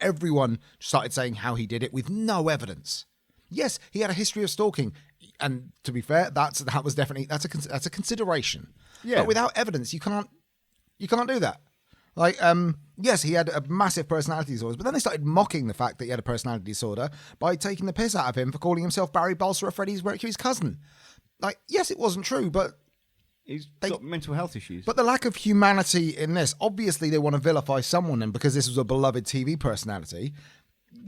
Everyone started saying how he did it with no evidence. Yes, he had a history of stalking, and to be fair, that's a consideration. Yeah. But without evidence, you can't do that. Like, yes, he had a massive personality disorder, but then they started mocking the fact that he had a personality disorder by taking the piss out of him for calling himself Barry Balsara, Freddie Mercury's cousin. Like, yes, it wasn't true, but he's got mental health issues. But the lack of humanity in this, obviously they want to vilify someone, and because this was a beloved TV personality,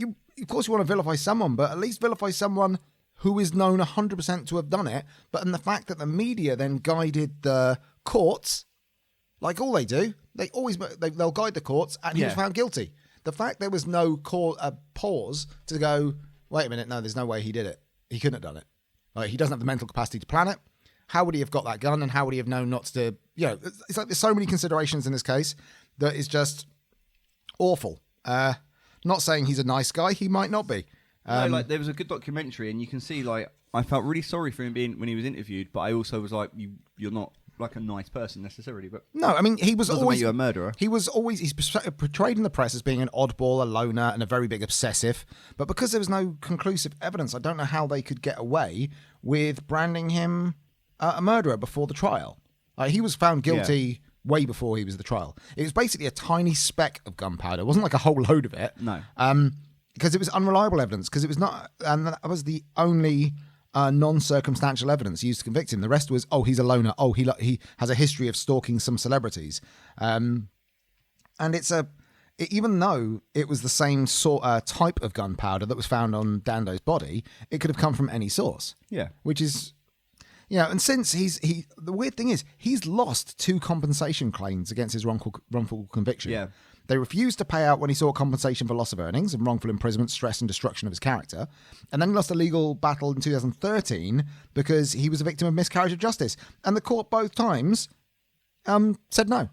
of course you want to vilify someone, but at least vilify someone who is known 100% to have done it. But in the fact that the media then guided the courts, like all they do, they'll guide the courts, and he was found guilty. The fact there was no pause to go, wait a minute, no, there's no way he did it. He couldn't have done it. Like, he doesn't have the mental capacity to plan it. How would he have got that gun, and how would he have known not to? It's like there's so many considerations in this case that is just awful. Not saying he's a nice guy, he might not be. No, like there was a good documentary, and you can see like I felt really sorry for him when he was interviewed, but I also was like, you're not like a nice person necessarily. But no, I mean, he was doesn't always make you a murderer. He's portrayed in the press as being an oddball, a loner, and a very big obsessive. But because there was no conclusive evidence, I don't know how they could get away with branding him a murderer before the trial. He was found guilty way before he was at the trial. It was basically a tiny speck of gunpowder. It wasn't like a whole load of it. No. Because it was unreliable evidence. Because it was not, and that was the only non-circumstantial evidence used to convict him. The rest was, he's a loner. He has a history of stalking some celebrities. And even though it was the same type of gunpowder that was found on Dando's body, it could have come from any source. Yeah. Which is, and since the weird thing is, he's lost 2 compensation claims against his wrongful conviction. Yeah. They refused to pay out when he sought compensation for loss of earnings and wrongful imprisonment, stress and destruction of his character. And then he lost a legal battle in 2013 because he was a victim of miscarriage of justice. And the court both times said no.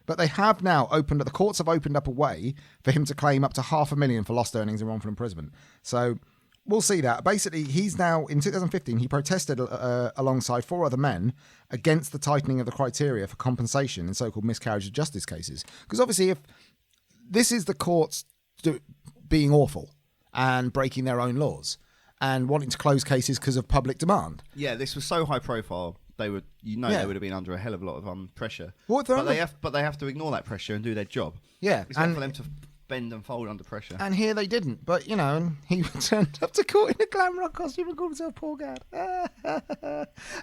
But they have now the courts have opened up a way for him to claim up to $500,000 for lost earnings and wrongful imprisonment. So we'll see that. Basically, he's now, in 2015, he protested alongside 4 other men against the tightening of the criteria for compensation in so-called miscarriage of justice cases. Because obviously, if this is the courts being awful and breaking their own laws and wanting to close cases because of public demand. Yeah, this was so high profile. They would, they would have been under a hell of a lot of pressure. But they have to ignore that pressure and do their job. Yeah, it's not for them to bend and fold under pressure. And here they didn't. But he turned up to court in a glam rock costume and called himself Paul Gadd.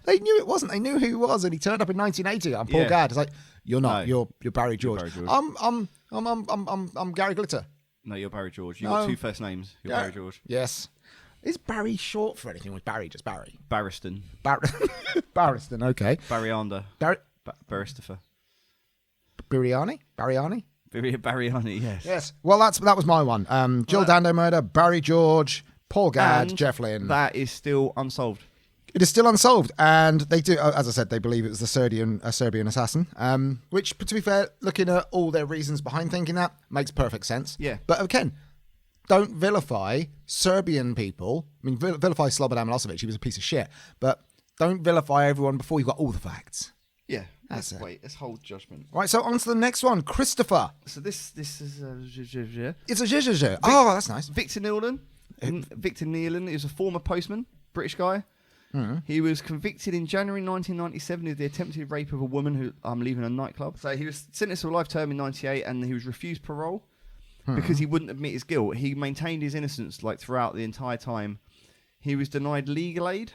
They knew it wasn't. They knew who he was, and he turned up in 1980. I'm Paul Gadd. It's like, you're not. No. You're Barry George. Barry George. I'm Gary Glitter. No, you're Barry George. You've got 2 first names. You're Barry George. Yes. Is Barry short for anything? Was Barry just Barry? Barriston. Barriston, okay. Barryanda. Baristifer. Barryani? Barryani, yes. Yes. Well, that was my one. Jill Dando murder, Barry George, Paul Gadd, Jeff Lynne. That is still unsolved. It is still unsolved, and they do, as I said, they believe it was the Serbian assassin. Which, to be fair, looking at all their reasons behind thinking that, makes perfect sense. Yeah. But again, don't vilify Serbian people. I mean, vilify Slobodan Milosevic. He was a piece of shit. But don't vilify everyone before you've got all the facts. Yeah. That's it. Let's hold judgment. Right, so on to the next one. Christopher. So this is It's a zhuzh. Oh, that's nice. Victor Nealon. Victor Nealon is a former postman, British guy. He was convicted in January 1997 of the attempted rape of a woman who leaving a nightclub. So he was sentenced to a life term in 98, and he was refused parole because he wouldn't admit his guilt. He maintained his innocence throughout the entire time. He was denied legal aid.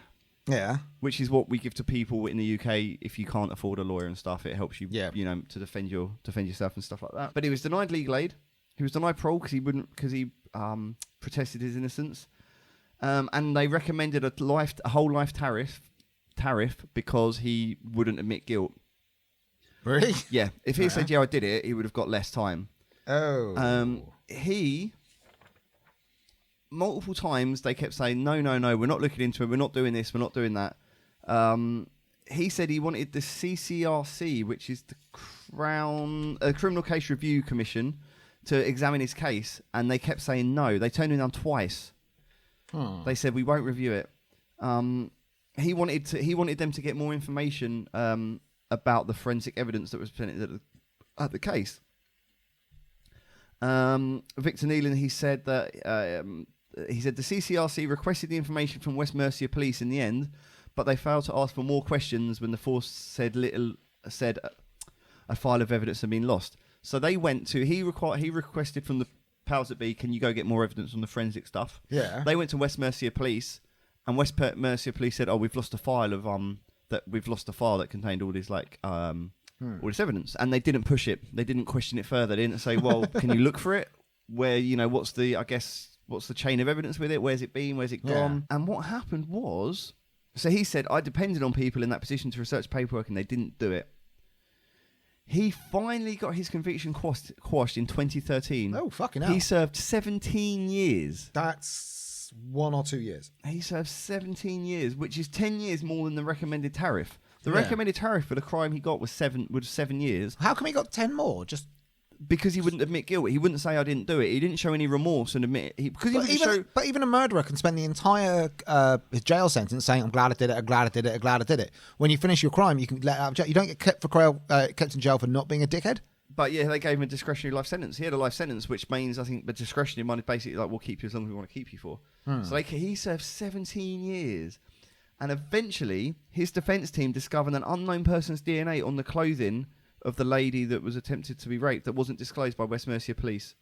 Yeah. Which is what we give to people in the UK if you can't afford a lawyer and stuff. It helps you, to defend yourself and stuff like that. But he was denied legal aid. He was denied parole because he protested his innocence. And they recommended a whole life tariff because he wouldn't admit guilt. Really? Yeah. If he said, I did it, he would have got less time. Oh. He... Multiple times they kept saying, no, we're not looking into it, we're not doing this, we're not doing that. He said he wanted the CCRC, which is the Criminal Case Review Commission, to examine his case, and they kept saying no. They turned him down twice. They said, we won't review it. He wanted them to get more information about the forensic evidence that was presented at the case. Victor Nealon, he said that the CCRC requested the information from West Mercia Police in the end, but they failed to ask for more questions when the force said a file of evidence had been lost. So they went to he requested from the powers that be, can you go get more evidence on the forensic stuff? Yeah. They went to West Mercia Police, and West Mercia Police said, we've lost a file that contained all this all this evidence, and they didn't push it. They didn't question it further. They didn't say, well, can you look for it? Where, what's the chain of evidence with it? Where's it been? Where's it gone? And what happened was, so he said, I depended on people in that position to research paperwork, and they didn't do it. He finally got his conviction quashed in 2013. Oh, fucking hell. He served 17 years. That's 1 or 2 years. He served 17 years, which is 10 years more than the recommended tariff. The recommended tariff for the crime he got was 7 years. How come he got 10 more? Just because he wouldn't admit guilt. He wouldn't say I didn't do it. He didn't show any remorse and admit it. But even a murderer can spend the entire his jail sentence saying, "I'm glad I did it. I'm glad I did it. I'm glad I did it." When you finish your crime, you can let out of jail. You don't get kept in jail for not being a dickhead. But yeah, they gave him a discretionary life sentence. He had a life sentence, which means I think the discretionary one is basically like, we'll keep you as long as we want to keep you for. So he served 17 years. And eventually, his defence team discovered an unknown person's DNA on the clothing of the lady that was attempted to be raped that wasn't disclosed by West Mercia police.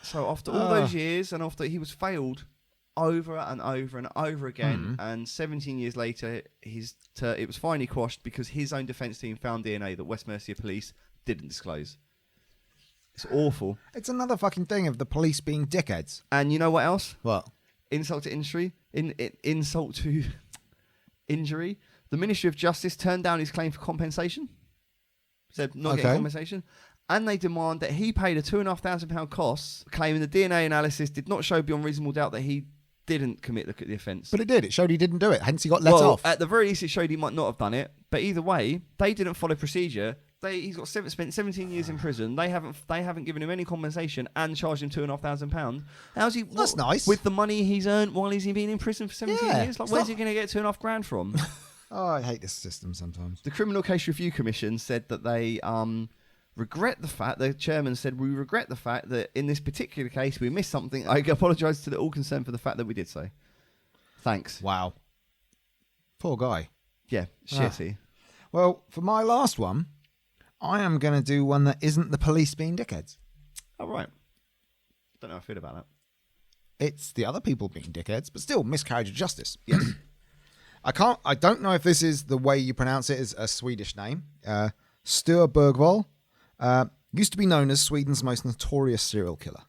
So after all those years, and after he was failed over and over and over again, and 17 years later, it was finally quashed because his own defence team found DNA that West Mercia police didn't disclose. It's awful. It's another fucking thing of the police being dickheads. And you know what else? What? Insult to injury. Insult to injury. The Ministry of Justice turned down his claim for compensation. Said not getting compensation. And they demand that he paid a £2,500 costs, claiming the DNA analysis did not show beyond reasonable doubt that he didn't commit the offence. But it did. It showed he didn't do it. Hence he got let off. At the very least, it showed he might not have done it. But either way, they didn't follow procedure. He's spent 17 years in prison. They haven't given him any compensation and charged him £2,500. How's he? That's nice. With the money he's earned while he's been in prison for 17 years. Like, where's he going to get £2,500 from? Oh, I hate this system sometimes. The Criminal Case Review Commission said that they regret the fact. The chairman said, "We regret the fact that in this particular case we missed something. I apologise to all concerned for the fact that we did so. Thanks." Wow. Poor guy. Yeah, shitty. Well, for my last one, I am going to do one that isn't the police being dickheads. Oh, right. Don't know how I feel about that. It's the other people being dickheads, but still miscarriage of justice. Yes. I don't know if this is the way you pronounce it. It's a Swedish name. Sture Bergvall used to be known as Sweden's most notorious serial killer.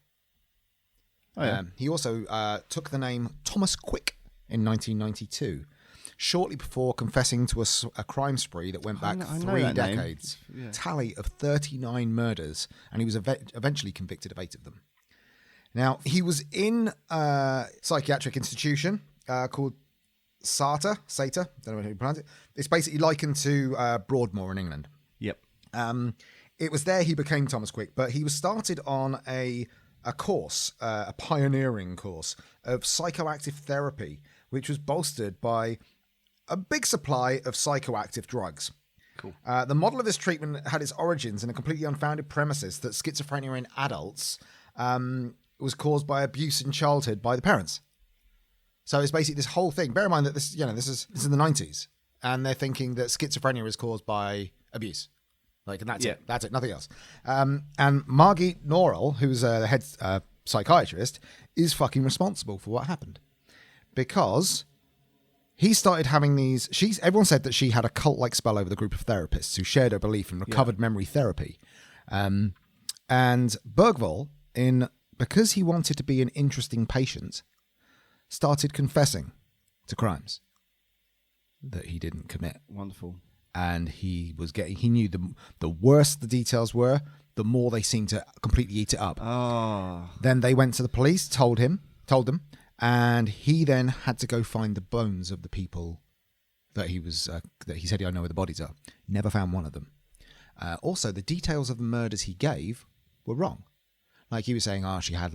Oh, yeah. He also took the name Thomas Quick in 1992. Shortly before confessing to a crime spree that went back 3 decades, tally of 39 murders, and he was eventually convicted of 8 of them. Now, he was in a psychiatric institution called SATA, don't know how you pronounce it. It's basically likened to Broadmoor in England. Yep. It was there he became Thomas Quick, but he was started on a course, a pioneering course of psychoactive therapy, which was bolstered by a big supply of psychoactive drugs. Cool. The model of this treatment had its origins in a completely unfounded premises that schizophrenia in adults was caused by abuse in childhood by the parents. So it's basically this whole thing. Bear in mind that this is in the 90s, and they're thinking that schizophrenia is caused by abuse. And that's it. That's it. Nothing else. And Margit Norrell, who's the head psychiatrist, is fucking responsible for what happened. Because he started having these... Everyone said that she had a cult-like spell over the group of therapists who shared her belief in recovered memory therapy. And Bergvall, because he wanted to be an interesting patient, started confessing to crimes that he didn't commit. Wonderful. And he knew the worse the details were, the more they seemed to completely eat it up. Oh. Then they went to the police, told them, and he then had to go find the bones of the people that he said, "I know where the bodies are." Never found one of them. Also, the details of the murders he gave were wrong. Like he was saying, she had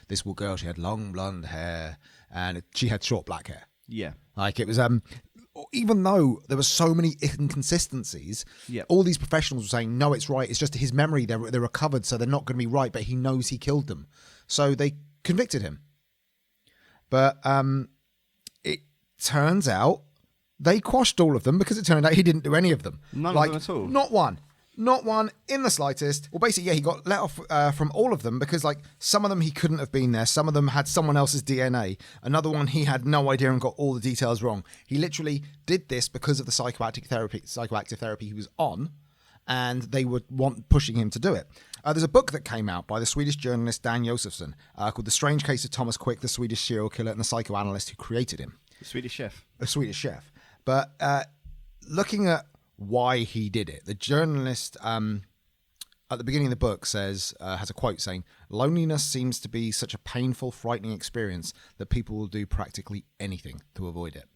this girl, she had long blonde hair, and she had short black hair. Yeah. Like it was, even though there were so many inconsistencies, all these professionals were saying, no, it's right. It's just his memory. They're recovered, so they're not going to be right, but he knows he killed them. So they convicted him. But it turns out they quashed all of them because it turned out he didn't do any of them. None of them at all? Not one. Not one in the slightest. Well, basically, he got let off from all of them because, some of them he couldn't have been there. Some of them had someone else's DNA. Another one he had no idea and got all the details wrong. He literally did this because of the psychoactive therapy he was on, and they were pushing him to do it. There's a book that came out by the Swedish journalist Dan Josefsson called The Strange Case of Thomas Quick, the Swedish serial killer and the psychoanalyst who created him. The Swedish chef. A Swedish chef. But looking at why he did it, the journalist at the beginning of the book has a quote saying, "Loneliness seems to be such a painful, frightening experience that people will do practically anything to avoid it."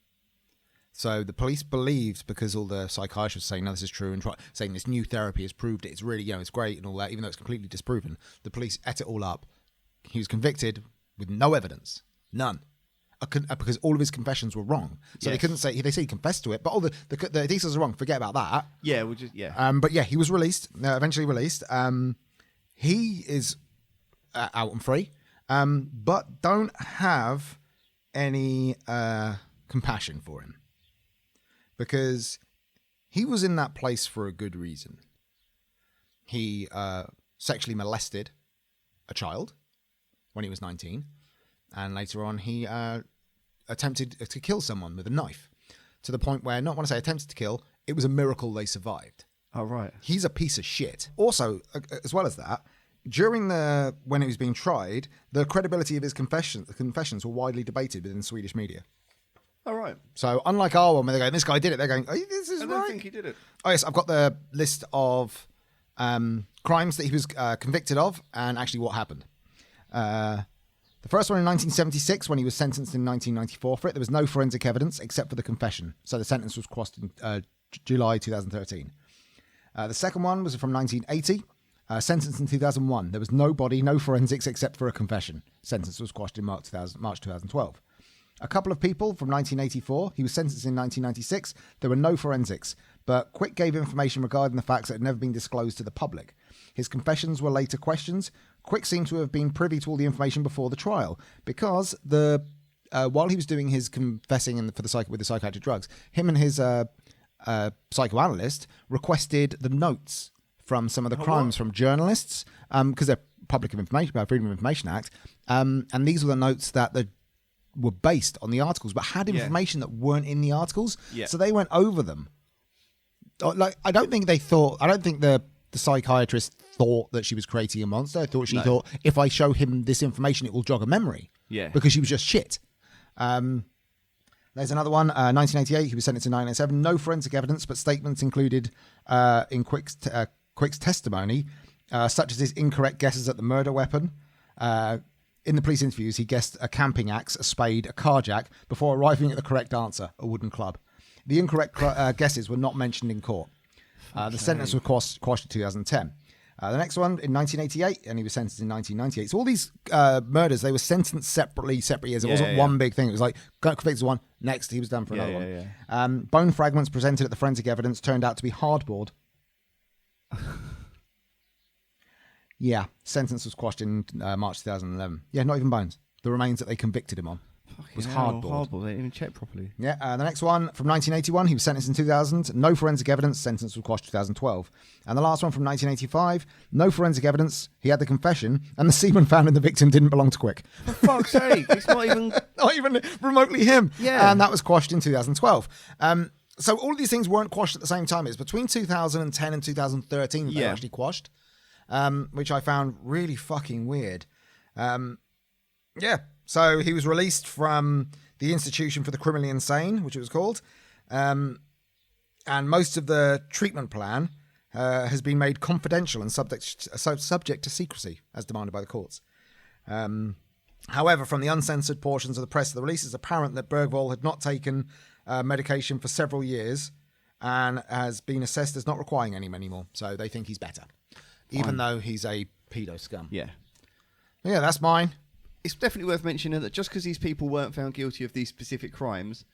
So the police believed, because all the psychiatrists saying, no, this is true, and saying this new therapy has proved it, it's really, it's great and all that, even though it's completely disproven, the police ate it all up. He was convicted with no evidence. None. Because all of his confessions were wrong. So they couldn't say, they say he confessed to it, but all the details are wrong. Forget about that. Yeah, But yeah, he was released, eventually released. He is out and free, but don't have any compassion for him. Because he was in that place for a good reason. He sexually molested a child when he was 19. And later on, he attempted to kill someone with a knife. To the point where, not when I say attempted to kill, it was a miracle they survived. Oh, right. He's a piece of shit. Also, as well as that, when he was being tried, the credibility of his confessions were widely debated within Swedish media. All right. So unlike our one, where they go, this guy did it, they're going, oh, this is right. I don't think he did it. Oh, yes, I've got the list of crimes that he was convicted of and actually what happened. The first one in 1976, when he was sentenced in 1994 for it, there was no forensic evidence except for the confession. So the sentence was quashed in July 2013. The second one was from 1980, sentenced in 2001. There was no forensics except for a confession. Sentence was quashed in March 2012. A couple of people from 1984. He was sentenced in 1996. There were no forensics, but Quick gave information regarding the facts that had never been disclosed to the public. His confessions were later questioned. Quick seemed to have been privy to all the information before the trial because while he was doing his confessing with the psychiatric drugs, him and his psychoanalyst requested the notes from some of the crimes from journalists because they're Public of Information, Freedom of Information Act, and these were the notes that were based on the articles, but had information that weren't in the articles. Yeah. So they went over them. Like, I don't think the psychiatrist thought that she was creating a monster. I thought she thought, if I show him this information, it will jog a memory. Yeah. Because she was just shit. There's another one, 1988. He was sentenced in 1997. No forensic evidence, but statements included in Quick's testimony, such as his incorrect guesses at the murder weapon. In the police interviews, he guessed a camping axe, a spade, a car jack, before arriving at the correct answer, a wooden club. The incorrect guesses were not mentioned in court. The sentence was quashed in 2010. The next one in 1988, and he was sentenced in 1998. So all these murders, they were sentenced separate years. It wasn't one big thing. It was like, got convicted of one, next, he was done for another one. Bone fragments presented at the forensic evidence turned out to be hardboard. Yeah, sentence was quashed in March 2011. Yeah, not even bones. The remains that they convicted him on was hardboard. They didn't even check properly. Yeah, the next one from 1981, he was sentenced in 2000. No forensic evidence, sentence was quashed in 2012. And the last one from 1985, no forensic evidence, he had the confession, and the semen found in the victim didn't belong to Quick. For fuck's sake, it's not even... not even remotely him. Yeah. And that was quashed in 2012. So all of these things weren't quashed at the same time. It's between 2010 and 2013 that they were actually quashed. Which I found really fucking weird. So he was released from the Institution for the Criminally Insane, which it was called. And most of the treatment plan has been made confidential and subject to secrecy, as demanded by the courts. However, from the uncensored portions of the press of the release, it's apparent that Bergvall had not taken medication for several years and has been assessed as not requiring any anymore. So they think he's better. Even though he's a pedo scum. Yeah. Yeah, that's mine. It's definitely worth mentioning that just because these people weren't found guilty of these specific crimes,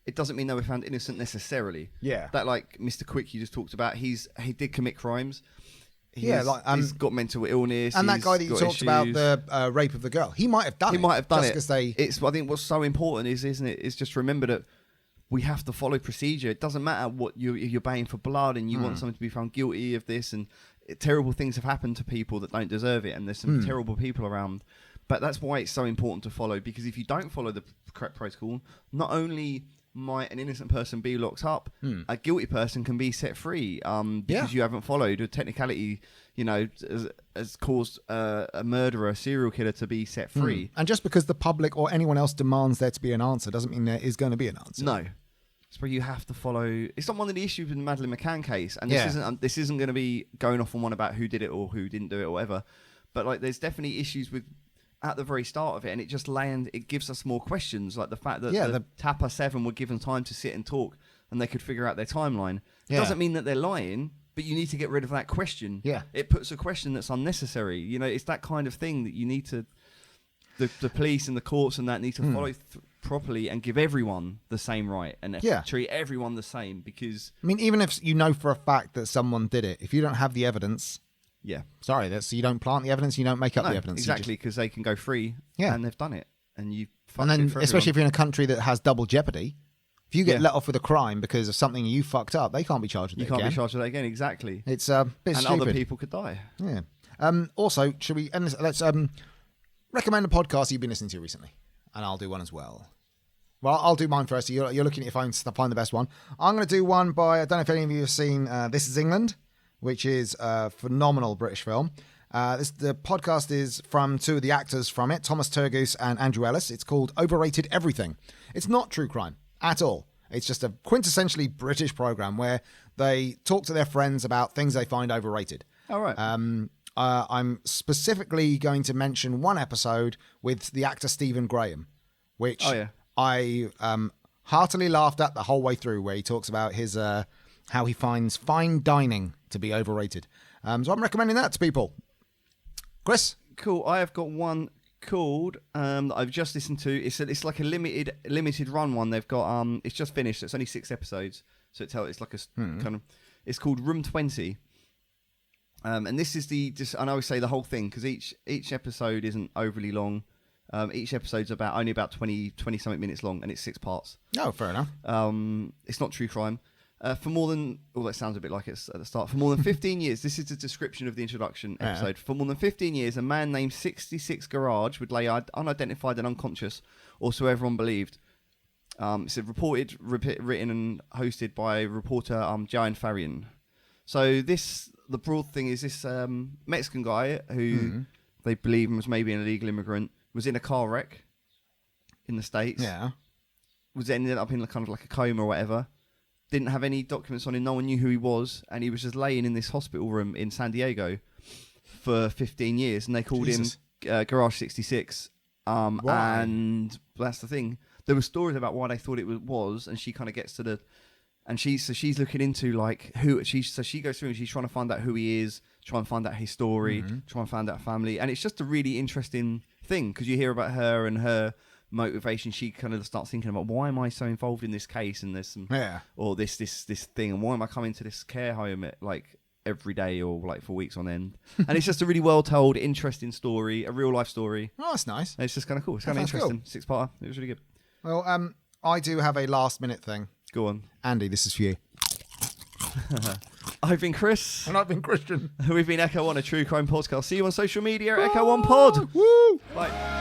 it doesn't mean they were found innocent necessarily. Yeah. That, like Mr. Quick you just talked about, he did commit crimes. He's got mental illness. And that guy that you talked about, the rape of the girl, he might have done it. He might have done it. I think what's so important isn't it, is just remember that we have to follow procedure. It doesn't matter what you're baying for blood and you want someone to be found guilty of this, and terrible things have happened to people that don't deserve it, and there's some terrible people around. But that's why it's so important to follow, because if you don't follow the correct protocol, not only might an innocent person be locked up, a guilty person can be set free because you haven't followed. A technicality, has caused a murderer, a serial killer to be set free. And just because the public or anyone else demands there to be an answer doesn't mean there is going to be an answer. No. It's where you have to follow. It's not one of the issues with the Madeleine McCann case, and this isn't going to be going off on one about who did it or who didn't do it or whatever. But like, there's definitely issues with at the very start of it, and it gives us more questions, like the fact that Yeah, the Tapper 7 were given time to sit and talk, and they could figure out their timeline. It doesn't mean that they're lying, but you need to get rid of that question. Yeah. It puts a question that's unnecessary. You know, it's that kind of thing that you need to... The police and the courts and that need to follow properly and give everyone the same right and treat everyone the same, because... I mean, even if you know for a fact that someone did it, if you don't have the evidence... Yeah. Sorry, you don't plant the evidence, you don't make up the evidence. Exactly, because they can go free and they've done it. And you fucked And then, it for especially everyone. if you're in a country that has double jeopardy, if you get let off with a crime because of something you fucked up, they can't be charged with it again. You can't be charged with that again, exactly. It's a bit and stupid. other people could die. Yeah. Also, should we end this? Let's recommend a podcast you've been listening to recently, and I'll do one as well. Well, I'll do mine first. So you're looking at your phone to find the best one. I'm going to do one by, I don't know if any of you have seen This Is England, which is a phenomenal British film. The podcast is from two of the actors from it, Thomas Turgoose and Andrew Ellis. It's called Overrated Everything. It's not true crime at all. It's just a quintessentially British program where they talk to their friends about things they find overrated. All right. I'm specifically going to mention one episode with the actor Stephen Graham, which I heartily laughed at the whole way through, where he talks about his how he finds fine dining to be overrated. So I'm recommending that to people. Chris? Cool. I have got one called that I've just listened to. It's like a limited run one. They've got it's just finished. It's only 6 episodes, so it's like a kind of. It's called Room 20. And this is and I always say the whole thing, because each episode isn't overly long. Each episode's only about 20 something minutes long, and it's 6 parts. Oh, fair enough. It's not true crime. For more than... Oh, that sounds a bit like it's at the start. For more than 15 years, this is the description of the introduction episode. Yeah. For more than 15 years, a man named 66 Garage would lay unidentified and unconscious, or so everyone believed. It's reported, written and hosted by reporter Joanne Farian. So the broad thing is this Mexican guy who they believe was maybe an illegal immigrant, was in a car wreck in the States. Yeah. Ended up in kind of like a coma or whatever. Didn't have any documents on him. No one knew who he was. And he was just laying in this hospital room in San Diego for 15 years. And they called him Garage 66. And that's the thing. There were stories about why they thought it was. And she kind of gets to the... And she's looking into like who she goes through and she's trying to find out who he is, try and find out his story, try and find out family, and it's just a really interesting thing because you hear about her and her motivation. She kind of starts thinking about, why am I so involved in this case, and there's some or this thing, and why am I coming to this care home at like every day or like for weeks on end? And it's just a really well told, interesting story, a real life story. Oh, that's nice. And it's just kind of cool. It's kind of interesting. Cool. 6-parter. It was really good. Well, I do have a last minute thing. Go on. Andy, this is for you. I've been Chris. And I've been Christian. We've been Echo One, a true crime podcast. See you on social media at Echo One Pod. Woo! Bye.